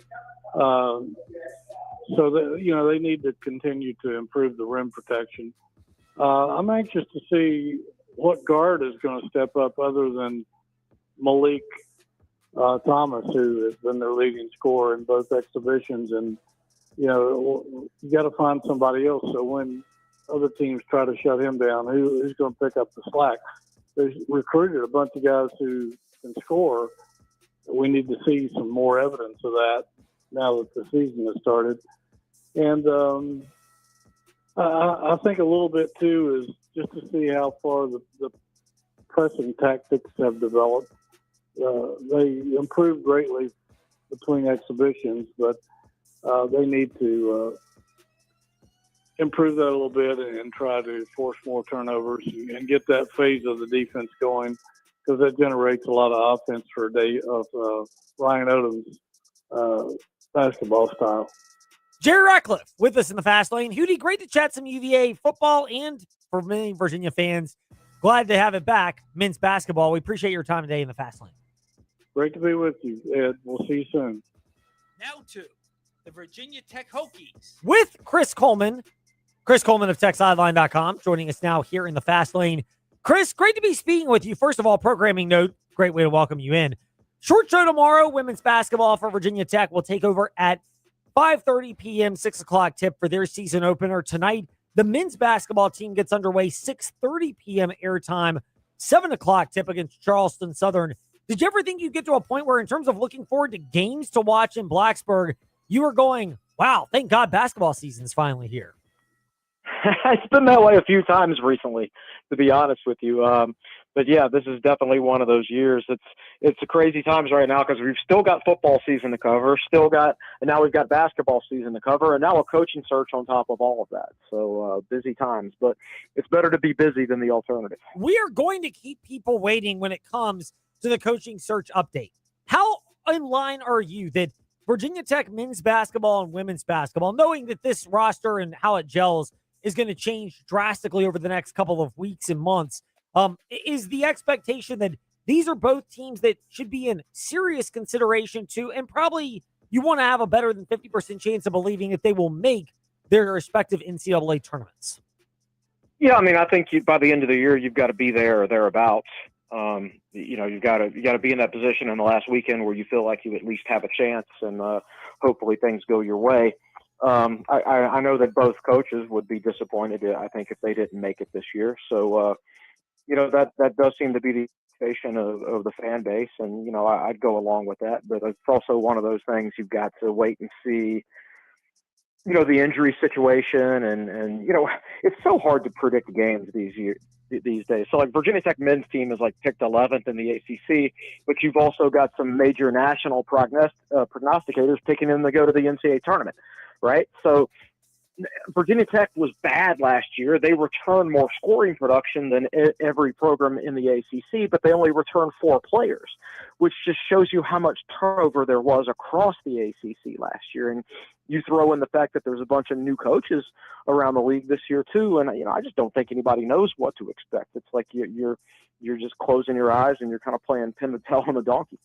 So they need to continue to improve the rim protection. I'm anxious to see what guard is going to step up other than Malik Thomas, who has been their leading scorer in both exhibitions. And, you got to find somebody else. So when other teams try to shut him down, who's going to pick up the slack? They've recruited a bunch of guys who can score. We need to see some more evidence of that now that the season has started. And I think a little bit, too, is just to see how far the pressing tactics have developed. They improved greatly between exhibitions, but they need to improve that a little bit and try to force more turnovers and get that phase of the defense going, because that generates a lot of offense for a day of Ryan Odom's basketball style. Jerry Ratcliffe with us in the Fast Lane. Hootie, great to chat some UVA football, and for many Virginia fans, glad to have it back, men's basketball. We appreciate your time today in the Fast Lane. Great to be with you, Ed. We'll see you soon. Now to the Virginia Tech Hokies. With Chris Coleman of TechSideline.com, joining us now here in the Fast Lane. Chris, great to be speaking with you. First of all, programming note, great way to welcome you in. Short show tomorrow, women's basketball for Virginia Tech will take over at 5:30 p.m., 6 o'clock tip for their season opener. Tonight, the men's basketball team gets underway, 6:30 p.m. airtime, 7 o'clock tip against Charleston Southern. Did you ever think you'd get to a point where, in terms of looking forward to games to watch in Blacksburg, you were going, wow, thank God basketball season's finally here? It's been that way a few times recently, to be honest with you. But yeah, this is definitely one of those years. It's a crazy times right now because we've still got football season to cover, and now we've got basketball season to cover, and now a coaching search on top of all of that. So busy times, but it's better to be busy than the alternative. We are going to keep people waiting when it comes to the coaching search update. How in line are you that Virginia Tech men's basketball and women's basketball, knowing that this roster and how it gels is going to change drastically over the next couple of weeks and months, is the expectation that these are both teams that should be in serious consideration too, and probably you want to have a better than 50% chance of believing that they will make their respective NCAA tournaments? Yeah, I mean, I think by the end of the year, you've got to be there or thereabouts. You've got to be in that position in the last weekend where you feel like you at least have a chance, and hopefully things go your way. I know that both coaches would be disappointed, I think, if they didn't make it this year. So, that does seem to be the expectation of the fan base, and I'd go along with that. But it's also one of those things you've got to wait and see. The injury situation, and it's so hard to predict games these days. So like Virginia Tech men's team is like picked 11th in the ACC, but you've also got some major national prognosticators picking them to go to the NCAA tournament, right? So Virginia Tech was bad last year. They returned more scoring production than every program in the ACC, but they only returned 4 players, which just shows you how much turnover there was across the ACC last year. And you throw in the fact that there's a bunch of new coaches around the league this year too, and I just don't think anybody knows what to expect. It's like you're just closing your eyes and you're kind of playing pin the tail on the donkey.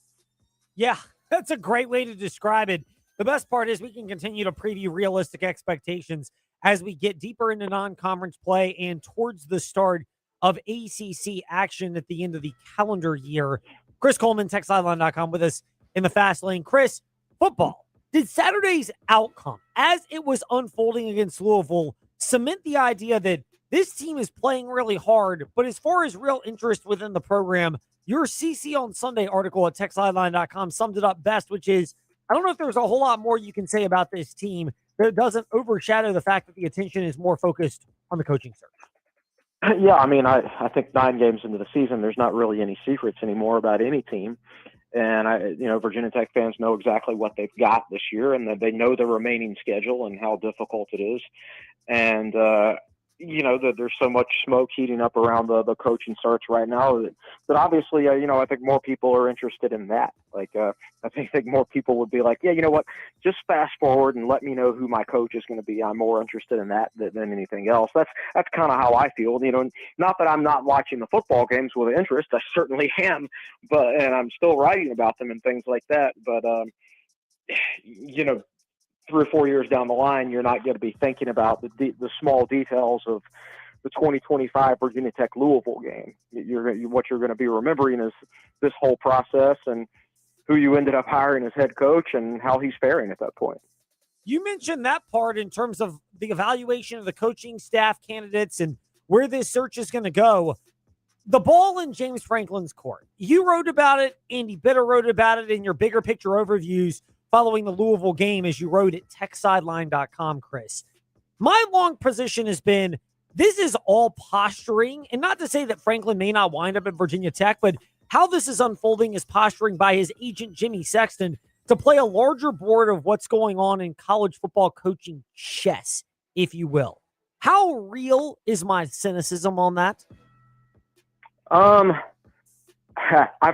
Yeah, that's a great way to describe it. The best part is we can continue to preview realistic expectations as we get deeper into non-conference play and towards the start of ACC action at the end of the calendar year. Chris Coleman, TechSideline.com, with us in the Fast Lane. Chris, football. Did Saturday's outcome, as it was unfolding against Louisville, cement the idea that this team is playing really hard, but as far as real interest within the program, your CC on Sunday article at TechSideline.com summed it up best, which is, I don't know if there's a whole lot more you can say about this team that doesn't overshadow the fact that the attention is more focused on the coaching search. Yeah, I mean, I think 9 games into the season, there's not really any secrets anymore about any team. And Virginia Tech fans know exactly what they've got this year, and that they know the remaining schedule and how difficult it is. And that there's so much smoke heating up around the coaching search right now that obviously, I think more people are interested in that. Like, I think more people would be like, yeah, you know what, just fast forward and let me know who my coach is going to be. I'm more interested in that than anything else. That's kind of how I feel. Not that I'm not watching the football games with interest. I certainly am, and I'm still writing about them and things like that. But, 3 or 4 years down the line, you're not going to be thinking about the small details of the 2025 Virginia Tech Louisville game. What you're going to be remembering is this whole process and who you ended up hiring as head coach and how he's faring at that point. You mentioned that part in terms of the evaluation of the coaching staff candidates and where this search is going to go. The ball in James Franklin's court. You wrote about it. Andy Bitter wrote about it in your bigger picture overviews following the Louisville game, as you wrote at techsideline.com, Chris. My long position has been this is all posturing, and not to say that Franklin may not wind up at Virginia Tech, but how this is unfolding is posturing by his agent, Jimmy Sexton, to play a larger board of what's going on in college football coaching chess, if you will. How real is my cynicism on that? I've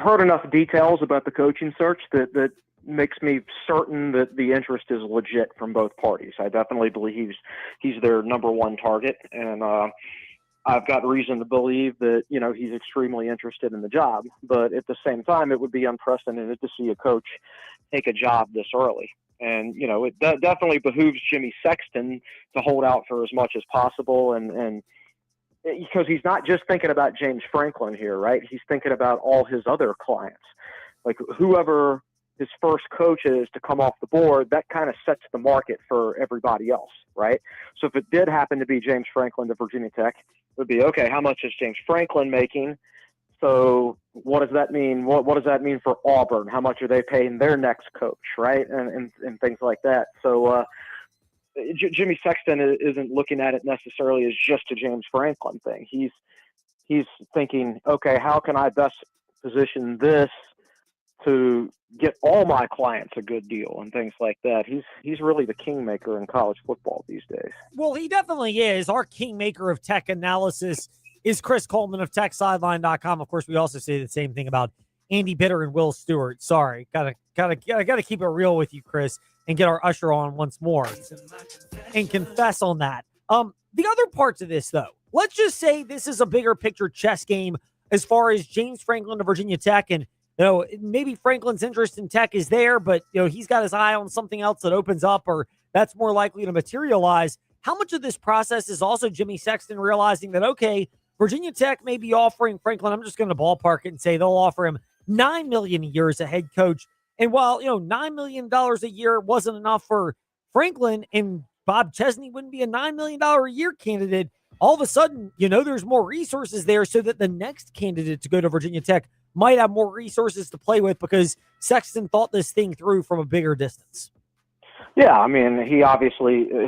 heard enough details about the coaching search that makes me certain that the interest is legit from both parties. I definitely believe he's their number one target, and I've got reason to believe that he's extremely interested in the job. But at the same time, it would be unprecedented to see a coach take a job this early. And it definitely behooves Jimmy Sexton to hold out for as much as possible, and because he's not just thinking about James Franklin here, right? He's thinking about all his other clients, like whoever his first coach is to come off the board. That kind of sets the market for everybody else, right? So if it did happen to be James Franklin to Virginia Tech, it would be, okay, how much is James Franklin making? So what does that mean? What does that mean for Auburn? How much are they paying their next coach, right? And things like that. So Jimmy Sexton isn't looking at it necessarily as just a James Franklin thing. He's thinking, okay, how can I best position this to get all my clients a good deal and things like that. He's really the kingmaker in college football these days. Well, he definitely is. Our kingmaker of tech analysis is Chris Coleman of TechSideline.com. Of course, we also say the same thing about Andy Bitter and Will Stewart. Sorry, gotta keep it real with you, Chris, and get our usher on once more and confess on that. The other parts of this, though, let's just say this is a bigger picture chess game as far as James Franklin to Virginia Tech, and maybe Franklin's interest in Tech is there, but he's got his eye on something else that opens up, or that's more likely to materialize. How much of this process is also Jimmy Sexton realizing that, okay, Virginia Tech may be offering Franklin, I'm just going to ballpark it and say they'll offer him $9 million a year as a head coach. And while, $9 million a year wasn't enough for Franklin, and Bob Chesney wouldn't be a $9 million a year candidate, all of a sudden, there's more resources there so that the next candidate to go to Virginia Tech might have more resources to play with because Sexton thought this thing through from a bigger distance. Yeah, I mean, he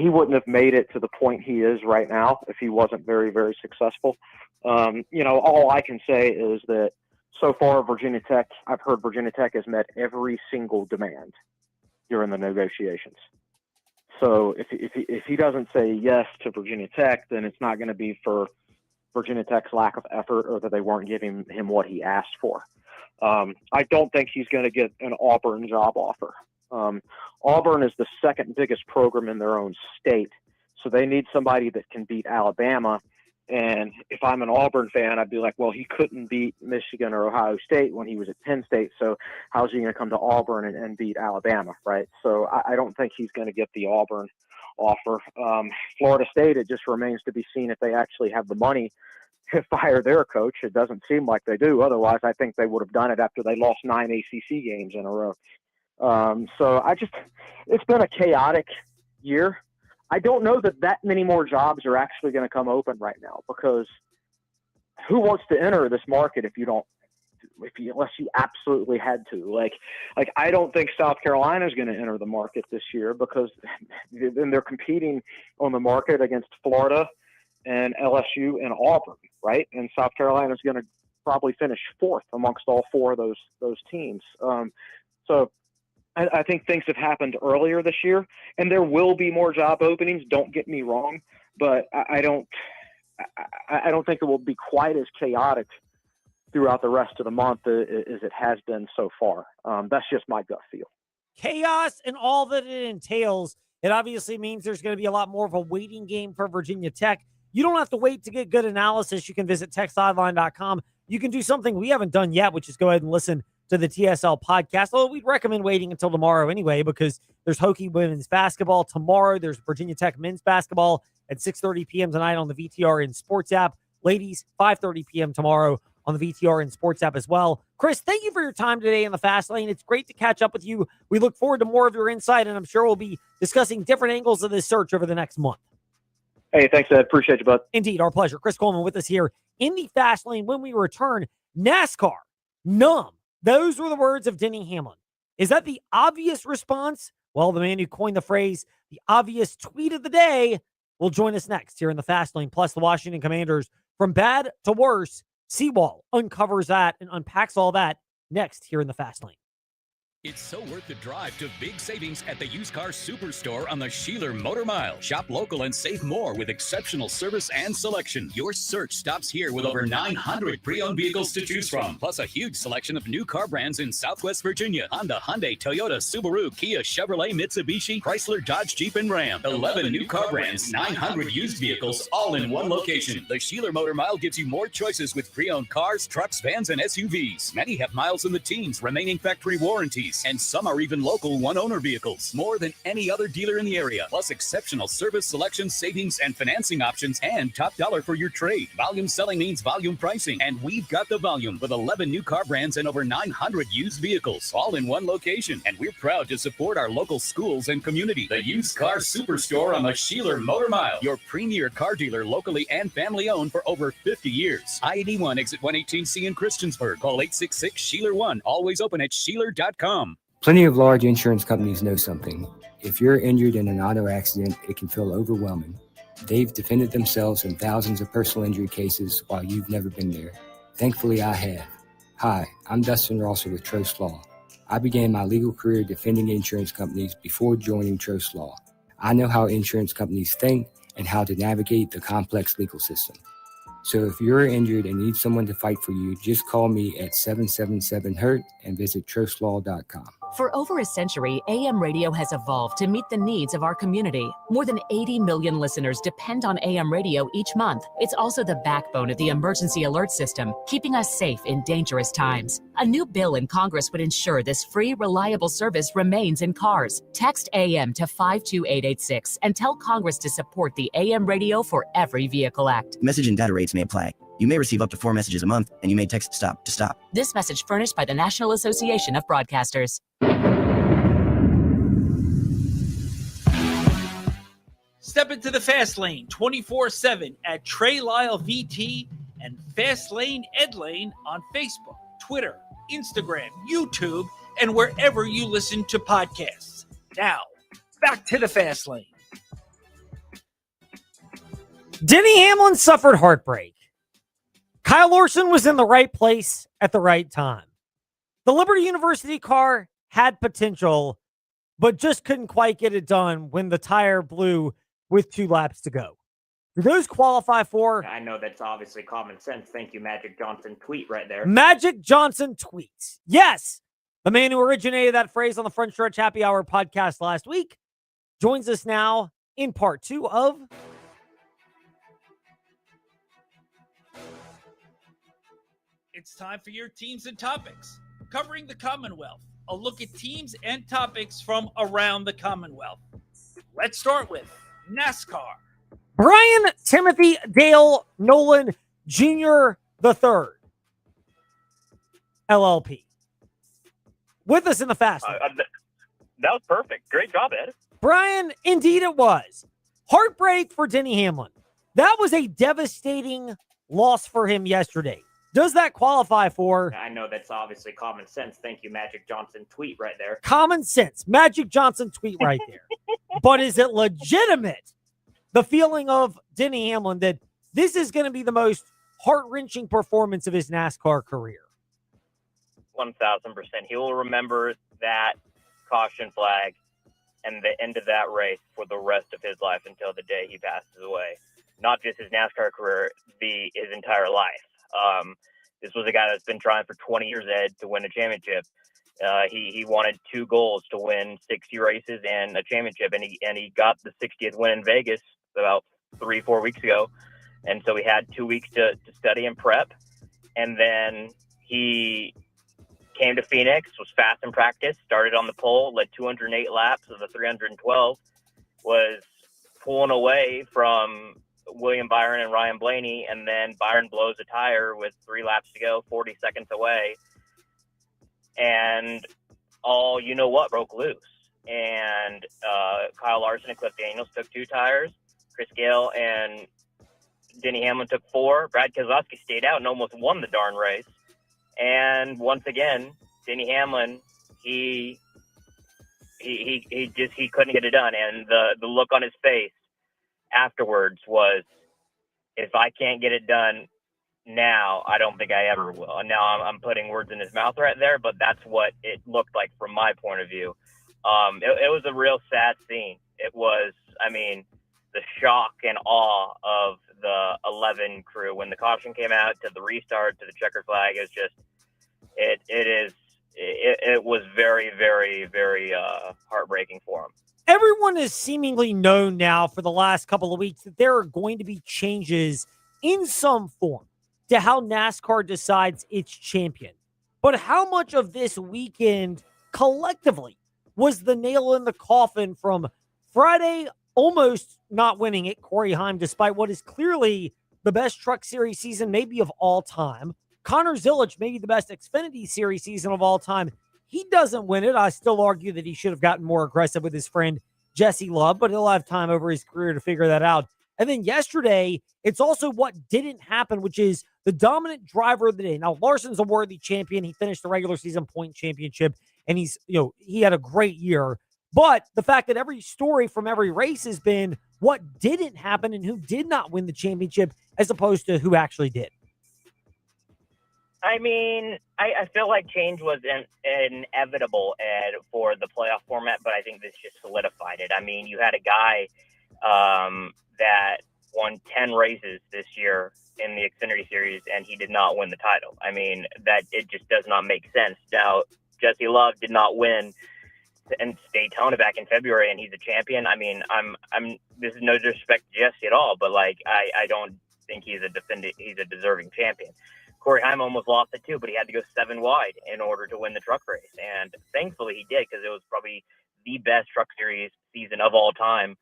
wouldn't have made it to the point he is right now if he wasn't very, very successful. All I can say is that so far I've heard Virginia Tech has met every single demand during the negotiations. So if he doesn't say yes to Virginia Tech, then it's not going to be for Virginia Tech's lack of effort or that they weren't giving him what he asked for. I don't think he's going to get an Auburn job offer. Auburn is the second biggest program in their own state, so they need somebody that can beat Alabama. And if I'm an Auburn fan, I'd be like, well, he couldn't beat Michigan or Ohio State when he was at Penn State, so how's he going to come to Auburn and beat Alabama, right? So I don't think he's going to get the Auburn offer. Florida State, it just remains to be seen if they actually have the money to fire their coach. It doesn't seem like they do. Otherwise, I think they would have done it after they lost 9 ACC games in a row. So it's been a chaotic year. I don't know that many more jobs are actually going to come open right now, because who wants to enter this market unless you absolutely had to? Like I don't think South Carolina is going to enter the market this year, because then they're competing on the market against Florida and LSU and Auburn, right? And South Carolina is going to probably finish fourth amongst all four of those teams. So I think things have happened earlier this year, and there will be more job openings. Don't get me wrong, but I don't think it will be quite as chaotic throughout the rest of the month as it has been so far. That's just my gut feel. Chaos and all that it entails. It obviously means there's going to be a lot more of a waiting game for Virginia Tech. You don't have to wait to get good analysis. You can visit techsideline.com. You can do something we haven't done yet, which is go ahead and listen to the TSL podcast. Although we'd recommend waiting until tomorrow anyway, because there's Hokie women's basketball tomorrow. There's Virginia Tech men's basketball at 6:30 p.m. tonight on the VTRN Sports app. Ladies, 5:30 p.m. tomorrow on the VTRN Sports app as well. Chris, thank you for your time today in the Fast Lane. It's great to catch up with you. We look forward to more of your insight, and I'm sure we'll be discussing different angles of this search over the next month. Hey, thanks, Ed. Appreciate you, bud. Indeed, our pleasure. Chris Coleman with us here in the Fast Lane. When we return, NASCAR, numb. Those were the words of Denny Hamlin. Is that the obvious response? Well, the man who coined the phrase, the obvious tweet of the day, will join us next here in the Fast Lane. Plus, the Washington Commanders, from bad to worse, Seawall uncovers that and unpacks all that next here in the Fast Lane. It's so worth the drive to big savings at the Used Car Superstore on the Sheeler Motor Mile. Shop local and save more with exceptional service and selection. Your search stops here with over 900 pre-owned vehicles to choose from, plus a huge selection of new car brands in Southwest Virginia. Honda, Hyundai, Toyota, Subaru, Kia, Chevrolet, Mitsubishi, Chrysler, Dodge, Jeep, and Ram. 11 new car brands, 900 used vehicles, all in one location. The Sheeler Motor Mile gives you more choices with pre-owned cars, trucks, vans, and SUVs. Many have miles in the teens, remaining factory warranties, and some are even local one-owner vehicles. More than any other dealer in the area, plus exceptional service, selection, savings, and financing options, and top dollar for your trade. Volume selling means volume pricing, and we've got the volume with 11 new car brands and over 900 used vehicles, all in one location. And we're proud to support our local schools and community. The Used Car Superstore on the Sheeler Motor Mile, your premier car dealer, locally and family-owned for over 50 years. I-81 exit 118C in Christiansburg. Call 866-SHEELER1. Always open at Sheeler.com. Plenty of large insurance companies know something. If you're injured in an auto accident, it can feel overwhelming. They've defended themselves in thousands of personal injury cases while you've never been there. Thankfully, I have. Hi, I'm Dustin Rosser with Trost Law. I began my legal career defending insurance companies before joining Trost Law. I know how insurance companies think and how to navigate the complex legal system. So if you're injured and need someone to fight for you, just call me at 777-HURT and visit trostlaw.com. For over a century, AM radio has evolved to meet the needs of our community. More than 80 million listeners depend on AM radio each month. It's also the backbone of the emergency alert system, keeping us safe in dangerous times. A new bill in Congress would ensure this free, reliable service remains in cars. Text AM to 52886 and tell Congress to support the AM Radio for Every Vehicle Act. Message and data rates may apply. You may receive up to 4 messages a month, and you may text STOP to stop. This message furnished by the National Association of Broadcasters. Step into the Fast Lane 24/7 at Trey Lyle VT and Fast Lane Ed Lane on Facebook, Twitter, Instagram, YouTube, and wherever you listen to podcasts. Now, back to the Fast Lane. Denny Hamlin suffered heartbreak. Kyle Larson was in the right place at the right time. The Liberty University car had potential, but just couldn't quite get it done when the tire blew with 2 laps to go. Do those qualify for? I know that's obviously common sense. Thank you, Magic Johnson tweet right there. Magic Johnson tweets. Yes, the man who originated that phrase on the Front Stretch Happy Hour podcast last week joins us now in part 2 of It's time for your teams and topics. Covering the Commonwealth. A look at teams and topics from around the Commonwealth. Let's start with NASCAR. Brian Timothy Dale Nolan Jr. III, LLP. With us in the Fast Lane. That was perfect. Great job, Ed. Brian, indeed it was. Heartbreak for Denny Hamlin. That was a devastating loss for him yesterday. Does that qualify for? I know that's obviously common sense. Thank you, Magic Johnson tweet right there. Common sense. Magic Johnson tweet right there. But is it legitimate? The feeling of Denny Hamlin that this is going to be the most heart-wrenching performance of his NASCAR career. 1,000%. He will remember that caution flag and the end of that race for the rest of his life until the day he passes away. Not just his NASCAR career, his entire life. This was a guy that's been trying for 20 years, Ed, to win a championship. He wanted 2 goals to win 60 races and a championship, and he got the 60th win in Vegas about 3-4 weeks ago. And so he had 2 weeks to study and prep, and then he came to Phoenix, was fast in practice, started on the pole, led 208 laps of the 312, was pulling away from William Byron and Ryan Blaney, and then Byron blows a tire with 3 laps to go, 40 seconds away, and all you know what broke loose. And Kyle Larson and Cliff Daniels took 2 tires. Chris Gale and Denny Hamlin took 4. Brad Keselowski stayed out and almost won the darn race. And once again, Denny Hamlin, he couldn't get it done. And the look on his face afterwards was, if I can't get it done now, I don't think I ever will. And now I'm putting words in his mouth right there, but that's what it looked like from my point of view. It was a real sad scene. It was, the shock and awe of the 11 crew when the caution came out, to the restart, to the checkered flag. It was just, it was very, very, very heartbreaking for him. Everyone has seemingly known now for the last couple of weeks that there are going to be changes in some form to how NASCAR decides its champion. But how much of this weekend collectively was the nail in the coffin from Friday almost not winning it, Corey Heim, despite what is clearly the best Truck Series season maybe of all time. Connor Zilisch, maybe the best Xfinity Series season of all time. He doesn't win it. I still argue that he should have gotten more aggressive with his friend Jesse Love, but he'll have time over his career to figure that out. And then yesterday, it's also what didn't happen, which is the dominant driver of the day. Now, Larson's a worthy champion. He finished the regular season point championship, and he had a great year. But the fact that every story from every race has been what didn't happen and who did not win the championship as opposed to who actually did. I feel like change was inevitable, Ed, for the playoff format, but I think this just solidified it. You had a guy that won 10 races this year in the Xfinity Series, and he did not win the title. That it just does not make sense. Now, Jesse Love did not win in Daytona back in February, and he's a champion. This is no disrespect to Jesse at all, but I don't think he's a deserving champion. Corey Heim almost lost it too, but he had to go 7 wide in order to win the truck race. And thankfully he did, because it was probably the best Truck Series season of all time.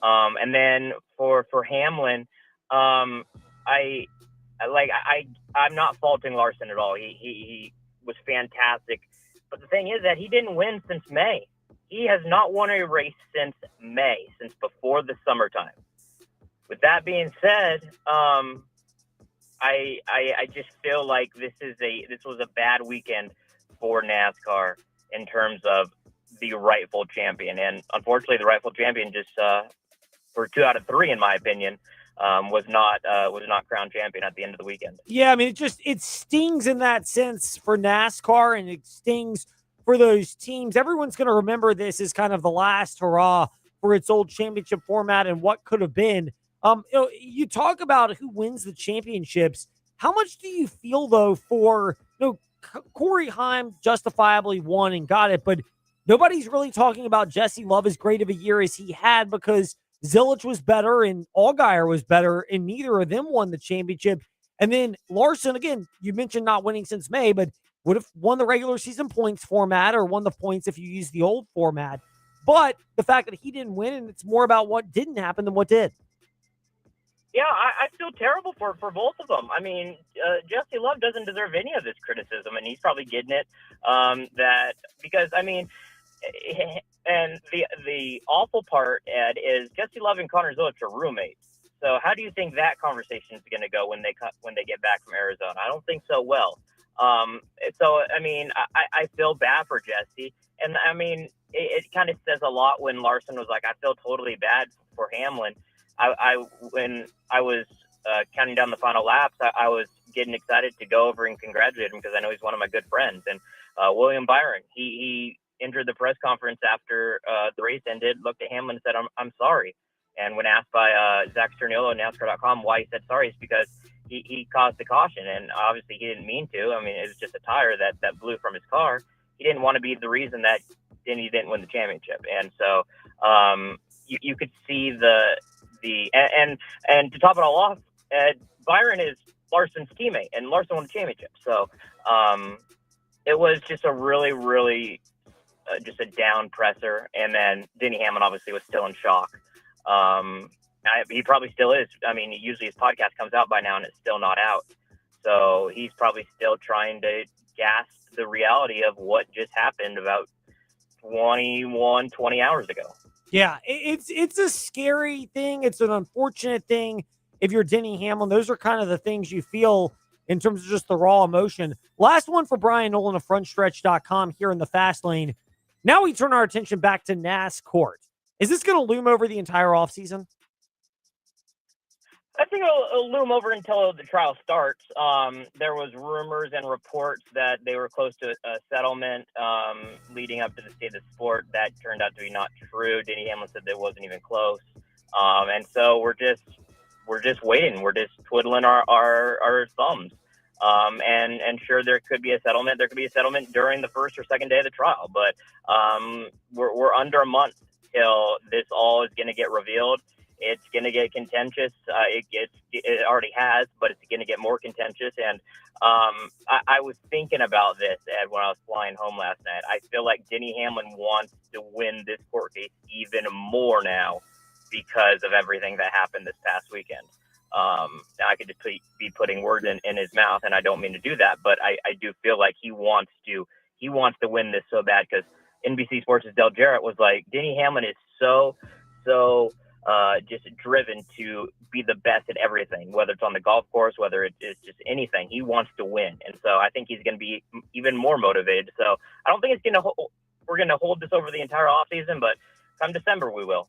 And then for Hamlin, I'm not faulting Larson at all. He was fantastic. But the thing is that he didn't win since May. He has not won a race since May, since before the summertime. With that being said, I just feel like this was a bad weekend for NASCAR in terms of the rightful champion. And unfortunately, the rightful champion just for 2 out of 3, in my opinion, was not crowned champion at the end of the weekend. Yeah, it stings in that sense for NASCAR, and it stings for those teams. Everyone's going to remember this as kind of the last hurrah for its old championship format and what could have been. You talk about who wins the championships. How much do you feel, though, for Corey Heim justifiably won and got it, but nobody's really talking about Jesse Love as great of a year as he had, because Zilisch was better and Allgaier was better, and neither of them won the championship. And then Larson, again, you mentioned not winning since May, but would have won the regular season points format or won the points if you use the old format. But the fact that he didn't win, and it's more about what didn't happen than what did. Yeah, I feel terrible for both of them. Jesse Love doesn't deserve any of this criticism, and he's probably getting it. And the awful part, Ed, is Jesse Love and Connor Zilisch are roommates. So how do you think that conversation is going to go when they get back from Arizona? I don't think so well. I feel bad for Jesse, and it kind of says a lot when Larson was like, I feel totally bad for Hamlin. When I was counting down the final laps, I was getting excited to go over and congratulate him because I know he's one of my good friends. And William Byron, he entered the press conference after the race ended, looked at Hamlin and said, I'm sorry. And when asked by Zach Sternillo, NASCAR.com, why he said sorry, it's because he caused the caution. And obviously he didn't mean to. I mean, it was just a tire that blew from his car. He didn't want to be the reason that Denny didn't win the championship. And so you could see and to top it all off, Byron is Larson's teammate, and Larson won the championship. So it was just a really, really just a down presser. And then Denny Hamlin obviously was still in shock. He probably still is. I mean, usually his podcast comes out by now and it's still not out. So he's probably still trying to gasp the reality of what just happened about 20 hours ago. Yeah, it's a scary thing. It's an unfortunate thing if you're Denny Hamlin. Those are kind of the things you feel in terms of just the raw emotion. Last one for Brian Nolan of frontstretch.com here in the fast lane. Now we turn our attention back to NASCAR. Is this going to loom over the entire offseason? I think it'll loom over until the trial starts. There was rumors and reports that they were close to a settlement leading up to the state of the sport. That turned out to be not true. Denny Hamlin said that wasn't even close. And so we're just waiting. We're just twiddling our thumbs. And sure, there could be a settlement. There could be a settlement during the first or second day of the trial. But we're under a month till this all is going to get revealed. It's going to get contentious. It already has, but it's going to get more contentious. And I was thinking about this, Ed, when I was flying home last night. I feel like Denny Hamlin wants to win this court case even more now because of everything that happened this past weekend. Now I could just be putting words in his mouth, and I don't mean to do that, but I do feel like he wants to win this so bad because NBC Sports' Del Jarrett was like, Denny Hamlin is so just driven to be the best at everything, whether it's on the golf course, whether it's just anything. He wants to win. And so I think he's going to be even more motivated. So I don't think we're going to hold this over the entire offseason, but come December, we will.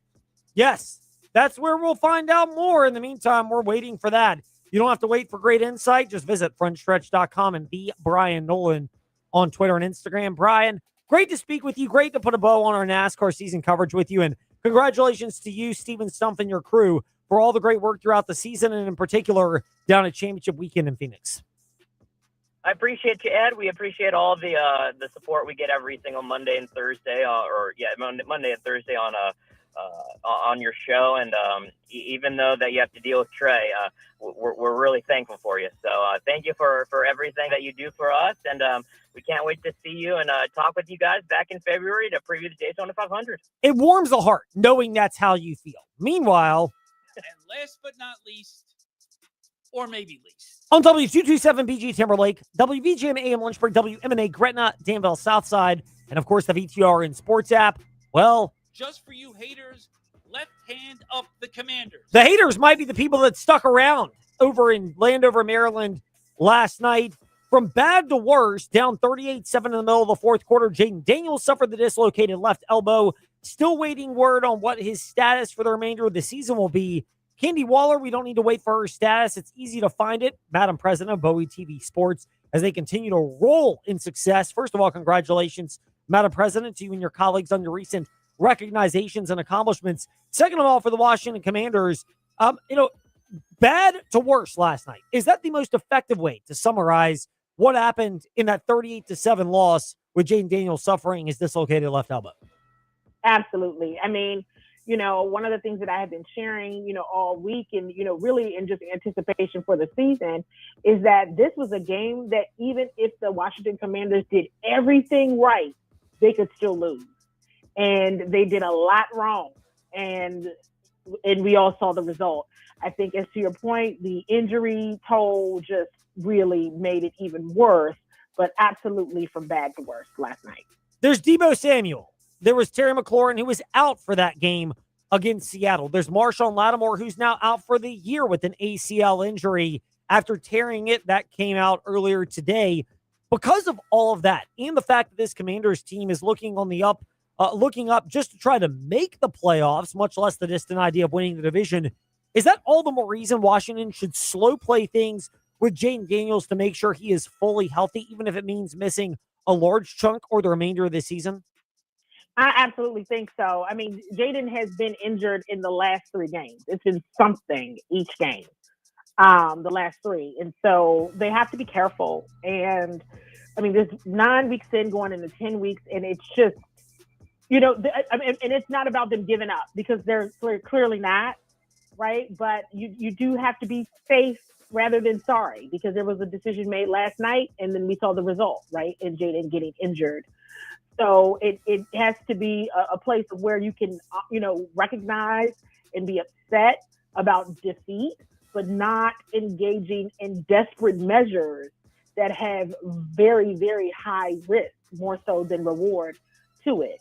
Yes, that's where we'll find out more. In the meantime, we're waiting for that. You don't have to wait for great insight. Just visit frontstretch.com and be Brian Nolan on Twitter and Instagram. Brian, great to speak with you. Great to put a bow on our NASCAR season coverage with you. And congratulations to you, Steven Stumpf, and your crew for all the great work throughout the season, and in particular down at Championship Weekend in Phoenix. I appreciate you, Ed. We appreciate all the support we get every single Monday and Thursday, Monday and Thursday on your show. And even though that you have to deal with Trey, we're really thankful for you. So thank you for everything that you do for us. And we can't wait to see you and talk with you guys back in February to preview the Daytona 500. It warms the heart knowing that's how you feel. Meanwhile, and last but not least, or maybe least, on W227 BG Timberlake, WVGM AM Lynchburg, WMNA Gretna, Danville Southside, and of course the VTRN Sports app. Well, just for you haters, left hand up the Commanders. The haters might be the people that stuck around over in Landover, Maryland last night. From bad to worse, down 38-7 in the middle of the fourth quarter, Jaden Daniels suffered the dislocated left elbow. Still waiting word on what his status for the remainder of the season will be. Candy Waller, we don't need to wait for her status. It's easy to find it. Madam President of Bowie TV Sports, as they continue to roll in success. First of all, congratulations, Madam President, to you and your colleagues on your recent recognitions and accomplishments. Second of all, for the Washington Commanders, bad to worse last night. Is that the most effective way to summarize what happened in that 38-7 loss with Jaden Daniels suffering his dislocated left elbow? Absolutely. I mean, one of the things that I have been sharing, all week and, really in just anticipation for the season is that this was a game that even if the Washington Commanders did everything right, they could still lose. And they did a lot wrong. And we all saw the result. I think, as to your point, the injury toll just really made it even worse, but absolutely from bad to worse last night. There's Deebo Samuel. There was Terry McLaurin, who was out for that game against Seattle. There's Marshawn Lattimore, who's now out for the year with an ACL injury after tearing it. That came out earlier today. Because of all of that, and the fact that this Commanders team is looking up just to try to make the playoffs, much less the distant idea of winning the division, Is that all the more reason Washington should slow play things with Jayden Daniels to make sure he is fully healthy, even if it means missing a large chunk or the remainder of the season? I absolutely think so. I mean, Jayden has been injured in the last 3 games. It's been something each game, the last 3. And so they have to be careful. And, I mean, there's 9 weeks in going into 10 weeks, and it's just, and it's not about them giving up because they're clearly not, right? But you do have to be safe rather than sorry because there was a decision made last night, and then we saw the result, right? And Jayden getting injured. So it has to be a place where you can, recognize and be upset about defeat, but not engaging in desperate measures that have very, very high risk, more so than reward to it.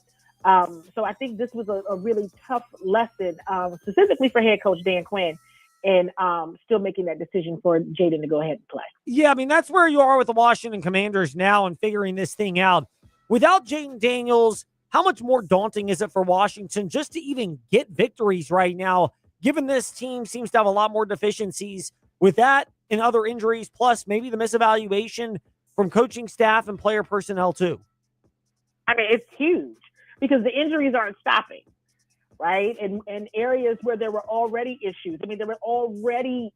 So I think this was a really tough lesson, specifically for head coach Dan Quinn, and still making that decision for Jayden to go ahead and play. Yeah, I mean, that's where you are with the Washington Commanders now and figuring this thing out. Without Jayden Daniels, how much more daunting is it for Washington just to even get victories right now, given this team seems to have a lot more deficiencies with that and other injuries, plus maybe the misevaluation from coaching staff and player personnel too? I mean, it's huge because the injuries aren't stopping, right? And areas where there were already issues. I mean, they were already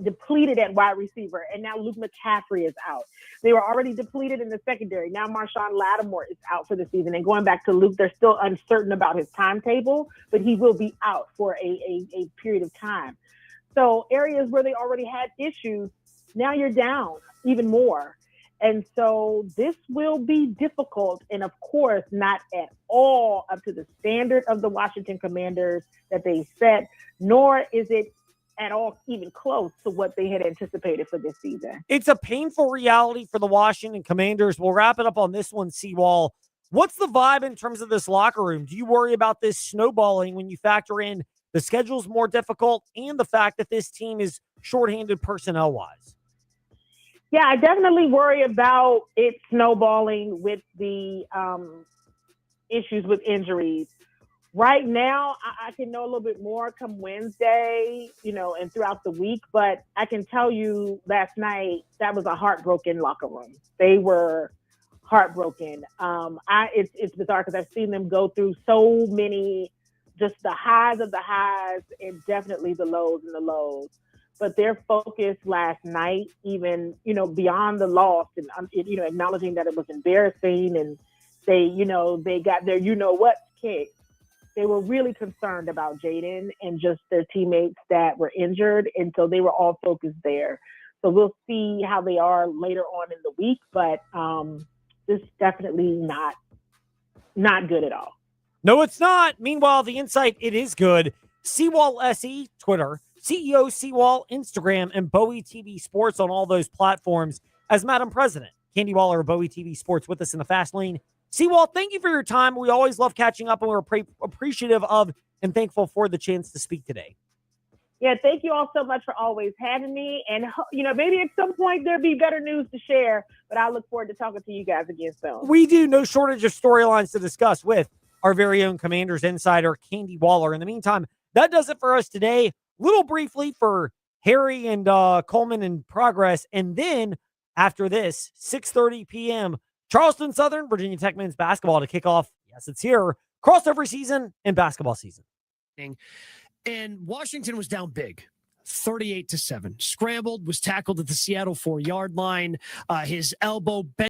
depleted at wide receiver, and now Luke McCaffrey is out. They were already depleted in the secondary. Now Marshawn Lattimore is out for the season. And going back to Luke, they're still uncertain about his timetable, but he will be out for a period of time. So areas where they already had issues, now you're down even more. And so this will be difficult and, of course, not at all up to the standard of the Washington Commanders that they set, nor is it at all even close to what they had anticipated for this season. It's a painful reality for the Washington Commanders. We'll wrap it up on this one, Seawall. What's the vibe in terms of this locker room? Do you worry about this snowballing when you factor in the schedule's more difficult and the fact that this team is shorthanded personnel-wise? Yeah, I definitely worry about it snowballing with the issues with injuries. Right now, I can know a little bit more come Wednesday, and throughout the week. But I can tell you last night, that was a heartbroken locker room. They were heartbroken. It's bizarre because I've seen them go through so many, just the highs of the highs and definitely the lows and the lows. But their focus last night, even, beyond the loss and, acknowledging that it was embarrassing and they got their what kicked. They were really concerned about Jayden and just their teammates that were injured. And so they were all focused there. So we'll see how they are later on in the week. But this is definitely not good at all. No, it's not. Meanwhile, the insight, it is good. Seawall SE, Twitter. CEO Seawall, Instagram, and Bowie TV Sports on all those platforms as Madam President. Candy Waller of Bowie TV Sports with us in the fast lane. Seawall, thank you for your time. We always love catching up, and we're appreciative of and thankful for the chance to speak today. Yeah, thank you all so much for always having me. And, maybe at some point there'll be better news to share, but I look forward to talking to you guys again soon. We do. No shortage of storylines to discuss with our very own Commanders insider, Candy Waller. In the meantime, that does it for us today. Little briefly for Harry and Coleman in progress. And then after this, 6:30 p.m., Charleston Southern, Virginia Tech men's basketball to kick off. Yes, it's here. Crossover season and basketball season. And Washington was down big, 38-7. Scrambled, was tackled at the Seattle 4-yard line. His elbow bent.